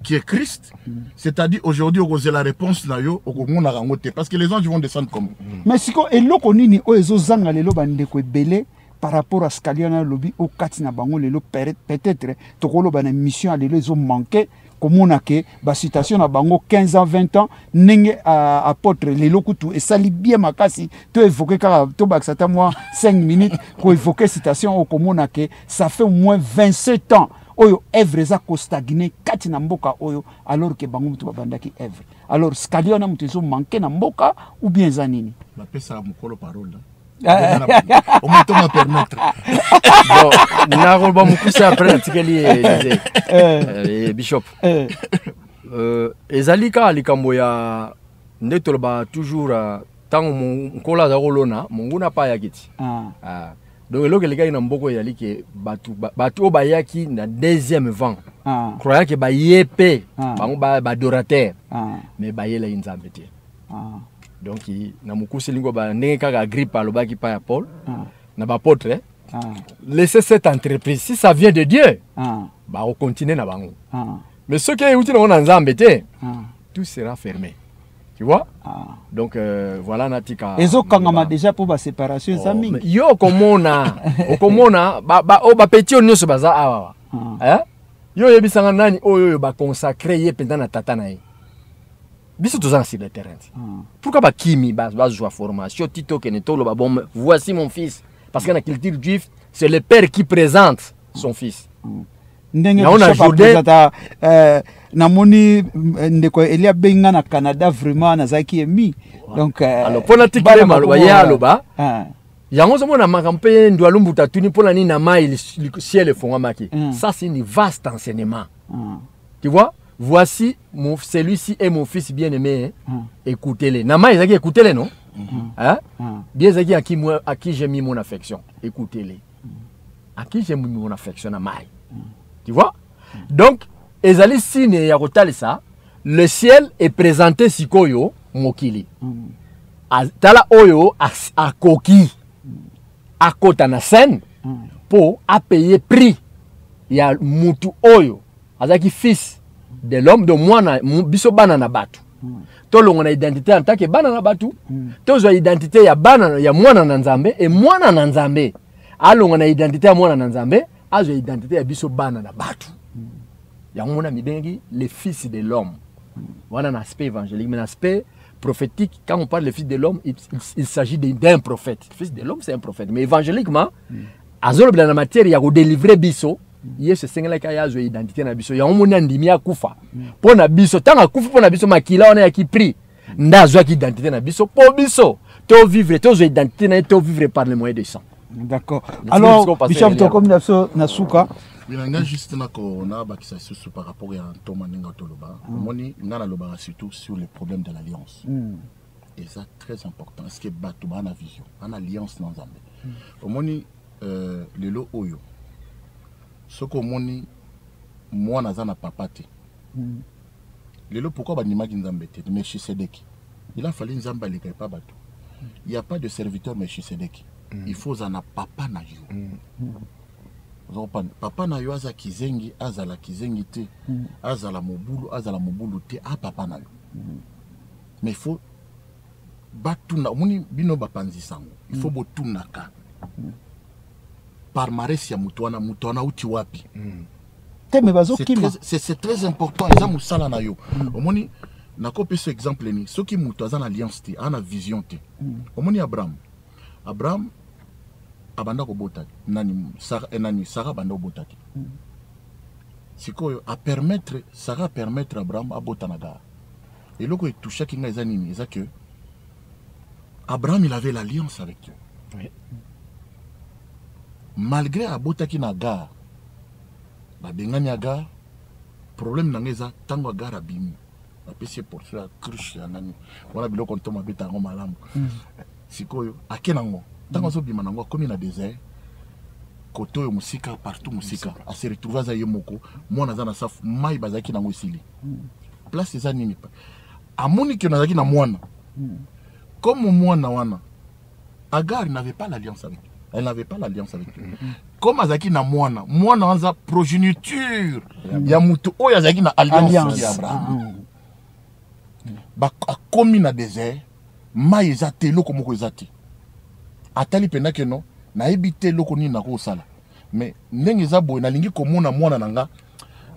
qui est Christ, c'est-à-dire aujourd'hui on a la réponse na yo okomona rangote parce que les anges vont descendre comme. Mais siko eloko nini o ezo zanga lelo bande ko belé par rapport à scalia na lobby au katina bango lelo peut-être tokolo bana mission à lelo ezo manquer comme on a que la citation à bango 15 ans 20 ans nenge apôtre les lokutu et ça li bien makasi to évoquer car to baxata moi 5 minutes pour évoquer citation au comme on a que ça fait au moins 27 ans oyo evre za ko stagner kati na mboka oyo alors que bango mutu babandaki evre alors scalia na mutu zo manquer na mboka ou bien zanini la pesa mukolo parole on m'a tout permettre bon naro ba mukusa après tikeli bishop ezalika likambo ya ndetolo ba toujours tango nkola za kolona monguna pa yakiti donc eloko les gars na mboko ya like batu bayaki na deuxième vent croyant que ba yepe bango ba adorateur mais ba yela nzambe te donc na mukusi lingo ba ndenge kaka grippe alobaki pa ya Paul na ba apôtre laissez cette entreprise si ça vient de Dieu bah on continue na bango mais ceux qui outi na nzambe te tout sera fermé tu vois donc voilà natika ezo kangama déjà pour ba séparation ça mingi yo komona okomona ba petit onyoso baza awa yo yebisanga nani oyo ba consacrer ye pendant na tata na ye biso tozana sur le terrain. Pourquoi ba kimi ba joie formation tito keneto lo ba bon voici mon fils parce que dans la culture juive c'est le père qui présente son fils. Ndenge on a présenta namoni ndeko Elia benga na Canada vraiment na zaki emi donc alors pour la tikele maloba ya loba yango zo mona makampe ndo alumbuta tuni pour la ni na mai ciel fonga maki ça c'est un vaste enseignement. Tu vois? Voici celui-ci est mon fils bien-aimé. Écoutez-le. Nama ezaki écoutez-le non? Bien ezaki à qui j'ai mis mon affection. Écoutez-le. À qui j'ai mis mon affection na mai. Tu vois? Donc ezali signe ya kotali ça. Le ciel est présenté sikoyo mokili. Tala oyo a koki. A kota na scène pour a payer prix. Ya mutu oyo azaki fils de l'homme de mwana biso bana na batu to longo na identité en tant que bana na batu to zo identité ya bana ya mwana na nzambe et mwana na nzambe a longo na identité ya mwana na nzambe a zo identité ya biso bana na batu ya mona mibengi les fils de l'homme voilà un aspect évangélique mais un aspect prophétique quand on parle de fils de l'homme il s'agit d'un prophète fils de l'homme c'est un prophète mais évangéliquement azolo bla na matière ya ko délivrer biso Yes, c'est la caillage identité na biso. Ya omoni ndimi ya kufa. Pona biso tanga kufa pona biso makila ona ya ki pri. Ndazo ki identité na biso po biso. To vivre to identité na to vivre par le moyen de sang. D'accord. Alors Bishop to comme na suka. Binanga juste na ko na ba kisa susu par rapport à Thomas Ninga Toloba. Omoni ngana loba surtout sur les problèmes de l'alliance. Et ça très important. Est-ce que bato ba na vision, en alliance dans Zambie. Omoni lelo oyo soko moni moi nazana papa te lelo pourquoi banimaki nzambe te Melchisedeki il a fallu nzamba le pas bato il y a pas de serviteur Melchisedeki il faut zana papa na yo papa na yo aza kizengi azala kizengi te azala mobulu te a papa na yo mais il faut batuna moni bino bapanzi sango il faut botunaka palmarès ya mutuana uti wapi. C'est très important. Ils ont musala na yo. Omoni nakope ce exemple ni. Ceux qui mutu azana alliance te, ana vision te. Omoni Abraham abanda ko botaki. Nani Sarah banda ko botaki. Sikoyo a permettre Sarah permettre Abraham a botanaga. Et là, il touche qui c'est que Abraham il avait l'alliance avec Dieu. Oui. Malgré abotaki na gare, ba bengani aga problème nangeza tango gare abimi. Ba pesi pour ça cruche ya nani. Wana biloko ntoma beta ngo malamu. Sikoyo akenango. Tango zo bima nango comme na désert. Koto yo musika partout musika. A se retrouver za yemoko. Mona za na saf mai bazaki nango isili. Place za nini pa. Amoni que nazaki na mwana. Comme mwana wana. Agar n'avait pas l'alliance avec lui. Elle n'avait pas l'alliance avec lui. Comme azaki na mwana wanza progéniture. Ya mutu o yazaki na alliance ya Abraham. Ba komi na désert, mai ezate loko moko ezate. Atali pena que non, na ebité loko ni na ko sala. Mais ndenge za boy na lingi komona mwana nanga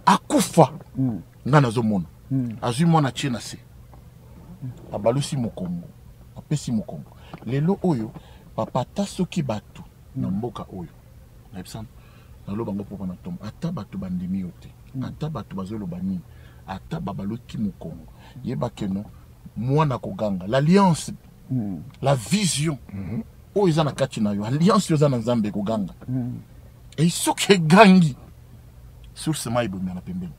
akufa. Nga nazo mona. Azui mwana tchena se. Abalusi mokongo. Apesi mokongo. Lelo oyo papa ta soki batu na mboka oyo. Na ebisam na lo bango popa na tom. Ata batu bandimi yote. Ata batu bazolo bani. Ata babaloki mokongo. Yeba keno mwana koganga. L'alliance, la vision. Oyo za na kati na yo. Alliance yo za na Nzambe koganga. Et soki gangi sur ce maïbo na pembeni.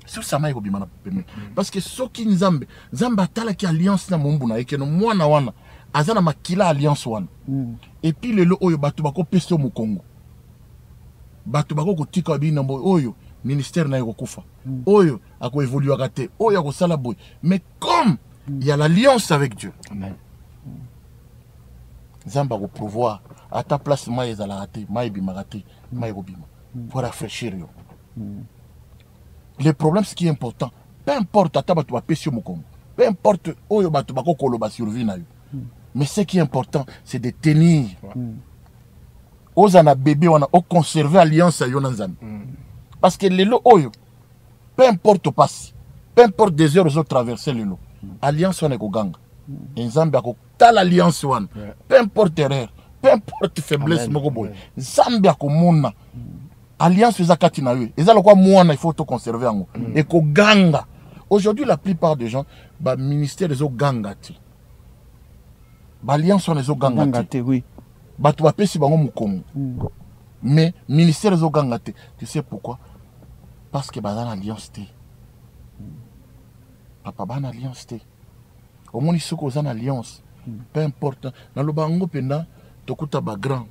Sur sa maïbo bimana pembeni. Parce que soki Nzambe atala ki alliance na mombu na ekeno mwana wana azana makila alliance wana. Et puis lelo oyo batu bako peso mu Congo. Batu bako kotika bina mbo oyo ministère na yokufa. Oyo ako évoluer kate, oyo ako sala boy. Mais comme il y a l'alliance avec Dieu. Amen. Nzamba ko pouvoir à ta place mai ezala raté, mai bima raté, mai robima. Pour rafraîchir yo. Le problème, ce qui est important, peu importe à ta pesio mokongo, peu importe oyo batu bako koloba survie na yo. Mais ce qui est important, c'est de tenir. Ozana bébé on a conserver alliance à Yonanzan. Parce que les lots oyo, peu importe passe, peu importe des heures aux autres traverser les lots, alliance on est ko gang. Nzambe ko tal alliance one, peu importe erreur, peu importe faiblesse moko boy. Nzambe ko mona. Alliance zakati na yo. Ezala kwa mwana il faut te conserver ngo. Et ko ganga. Aujourd'hui la plupart des gens ba ministère des gangati. Ba alliance on les gangati. Oui. Ba tu pesi bango mukongo. Mais ministère des gangati. Tu sais pourquoi? Parce que ba dans alliance té. Papa ba na alliance té. Au moins ils sont en alliance. Peu importe. Dans le bango pena tokuta ba grand.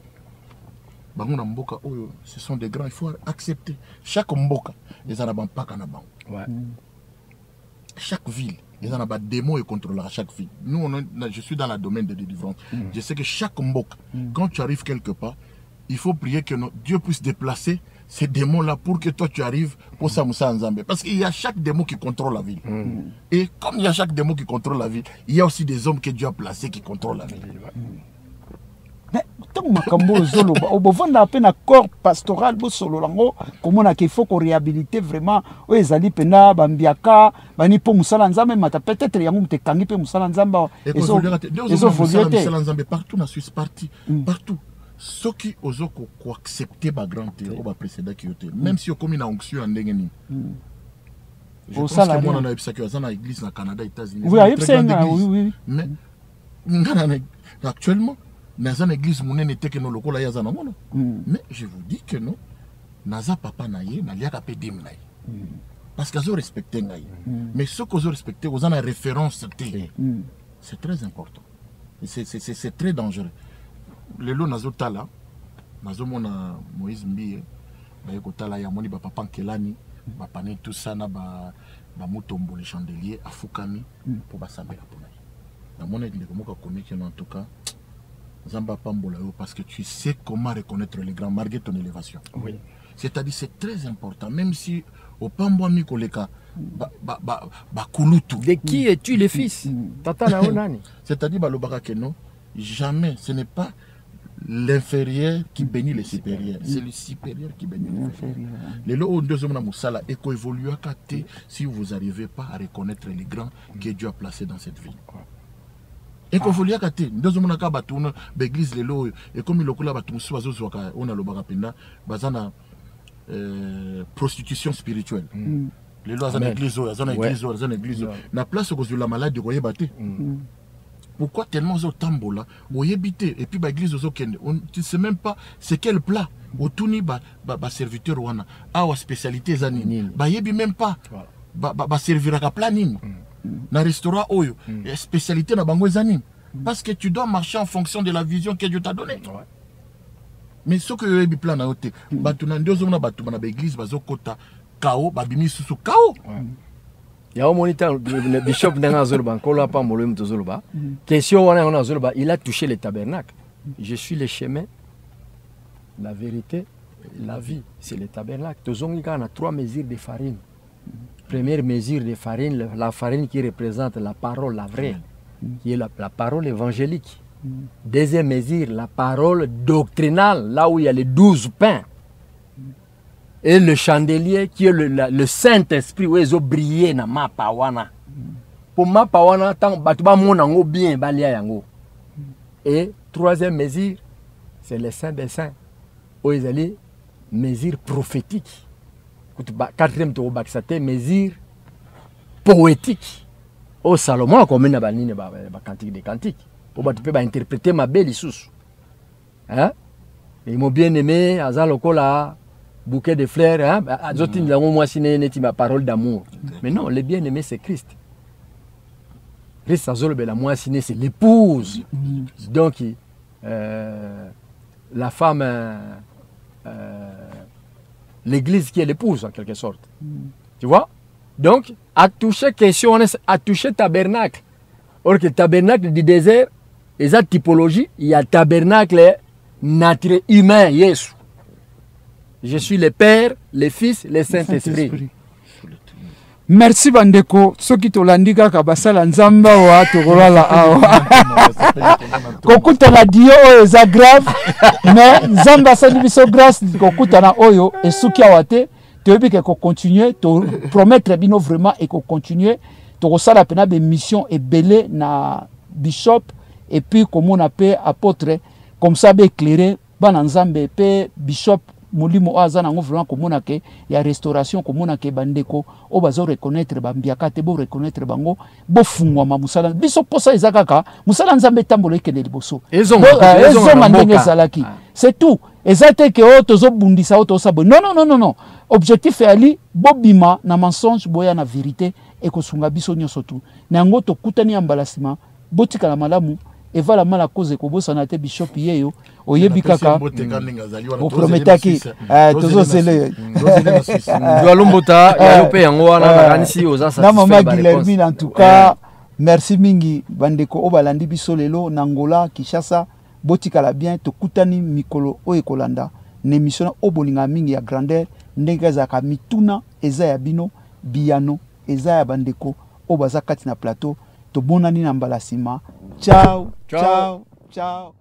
Bango na mboka oyo, ce sont des grands, il faut accepter. Chaque mboka, ils en ont un pack na bango. Chaque ville, ils en ont un démon et contrôleur à chaque ville. Nous, je suis dans le domaine de délivrance. Je sais que chaque mboka, quand tu arrives quelque part, il faut prier que Dieu puisse déplacer ces démons-là pour que toi tu arrives pour Samoussa Nzambe. Parce qu'il y a chaque démon qui contrôle la ville. Et comme il y a chaque démon qui contrôle la ville, il y a aussi des hommes que Dieu a placés qui contrôlent la ville. Tant makambo zolo au bovanda à peine corps pastoral bo solo lango comment qu'il faut qu'on réhabiliter vraiment o ezali pena bambiaka bani po musala nzambe mata peut-être yango mte kangi pe musala nzamba ezo musala nzambe partout na Suisse partout ceux qui osent ko accepter ba grand terre ba précédent qui était même si o comme na onction en ndenge ni je pense que moi na ebisa que na église na Canada États-Unis oui mais actuellement Naza l'église monene était que nous locaux là yazana mono. Mais je vous dis que non. Naza papa naie na liaka pe dim naie. Parce qu'ils ont respecté naie. Mais ceux qu'ils ont respecté, ils ont une référence. C'est très important. C'est très dangereux. Le lot nazo tala, nazo mona Moïse Mbiye, ba yeko tala ya moni ba papa Kelani, ba pané tout ça na ba mutombo les chandeliers afukami pour ba sambela pour naie. Na mona ndeko moka connexion en tout cas. Zamba Pambola, parce que tu sais comment reconnaître les grands malgré ton élévation. Oui. C'est-à-dire c'est très important, même si au Pamboa Mikoleka, Kulutu. De qui es-tu le fils? Tata Naonani. C'est-à-dire Balobara Keno, jamais, ce n'est pas l'inférieur qui bénit le supérieur. C'est le supérieur qui bénit l'inférieur. Les lots de Zomna Moussala évolue à côté si vous n'arrivez pas à reconnaître les grands que Dieu a placés dans cette vie. Évolue à côté. Deux hommes n'a qu'à battre l'église les lots et comme il a battu on a le barapenda bazana prostitution spirituelle. Les lois dans l'église, dans l'église, la place où la maladie de batté. Pourquoi tellement aux tambola, où habité et puis l'église aux on ne sait même pas c'est quel plat au tourni ba serviteur wana a spécialité zanini ba yebi même pas ba servir à plat nini na restaurant oyo spécialité na bango zanini parce que tu dois marcher en fonction de la vision que Dieu t'a donnée. Mais ce que yebi plan na ote batuna ndozo na batuma na l'église bazokota kao babimi susu kao. Il y a un moniteur, le bishop Nazolba, question il a touché le tabernacle. Je suis le chemin, la vérité, la vie. C'est le tabernacle. On a 3 mesures de farine. Première mesure de farine, la farine qui représente la parole, la vraie, qui est la parole évangélique. Deuxième mesure, la parole doctrinale, là où il y a les 12 pains. Et le chandelier qui est le Saint-Esprit où ils ont brillé dans ma pawana. Pour ma pawana, tant batuba monango bien balia yango. Et troisième mesure, c'est le Saint des Saints. Où ils allaient mesure prophétique. Quatrième tour baxate mesure poétique. Au Salomon comme une banine cantique des cantiques. Pour tu peux interpréter ma belle sous. Hein? Ils m'ont bien aimé, Azalokola. Bouquet de fleurs, hein? Moi, c'est ma parole d'amour. Mais non, le bien-aimé, c'est Christ. Christ, c'est l'épouse. Donc, la femme, l'église qui est l'épouse, en quelque sorte. Tu vois? Donc, à toucher question, à toucher tabernacle. Or que le tabernacle du désert, et sa typologie, il y a tabernacle naturel humain, Jésus. Je suis le Père, le Fils, le Saint-Esprit. Merci Bandeko. Ceux qui te l'ont dit, Kabasala Nzamba wa Togolala awa. Kokuta na dio oyo za grave, mais Nzamba sali biso grâce kokuta na oyo et suki awate, te obi ke ko continuer, te promettre bino vraiment et ko continuer, to kosala pena be mission et belé na bishop et puis comme on appelle apôtre comme ça be éclairer bana Nzambe pe bishop Molimo azana ngo vraiment komona ke ya restauration komona ke bandeko o bazo reconnaître bambiaka te bo reconnaître bango bo fungwa ma musala biso posa ezakaka musala Nzambe tambolo ekende liboso ezo mandenge zalaki c'est tout ezate ke o tozo bundisa o to sabo non objectif ali bobima na mensonge boya na vérité e kosunga biso nyoso tu na ngo to kutani ambalasima botika la malamu eva la mala cause ko bosana te bishop yeyo oyebi kaka o prometaki tozo sele do lombota ya yope yango wana bakanisi oza satisfait na mama Guilhermine en tout cas merci mingi bandeko o balandi biso lelo na Angola Kinshasa botika la bien to kutani mikolo o ekolanda na émission o bolinga mingi ya grandeur ndenge za ka mituna eza ya bino biano eza ya bandeko o baza kati na plateau to bonani na mbalasima. Ciao, ciao, ciao.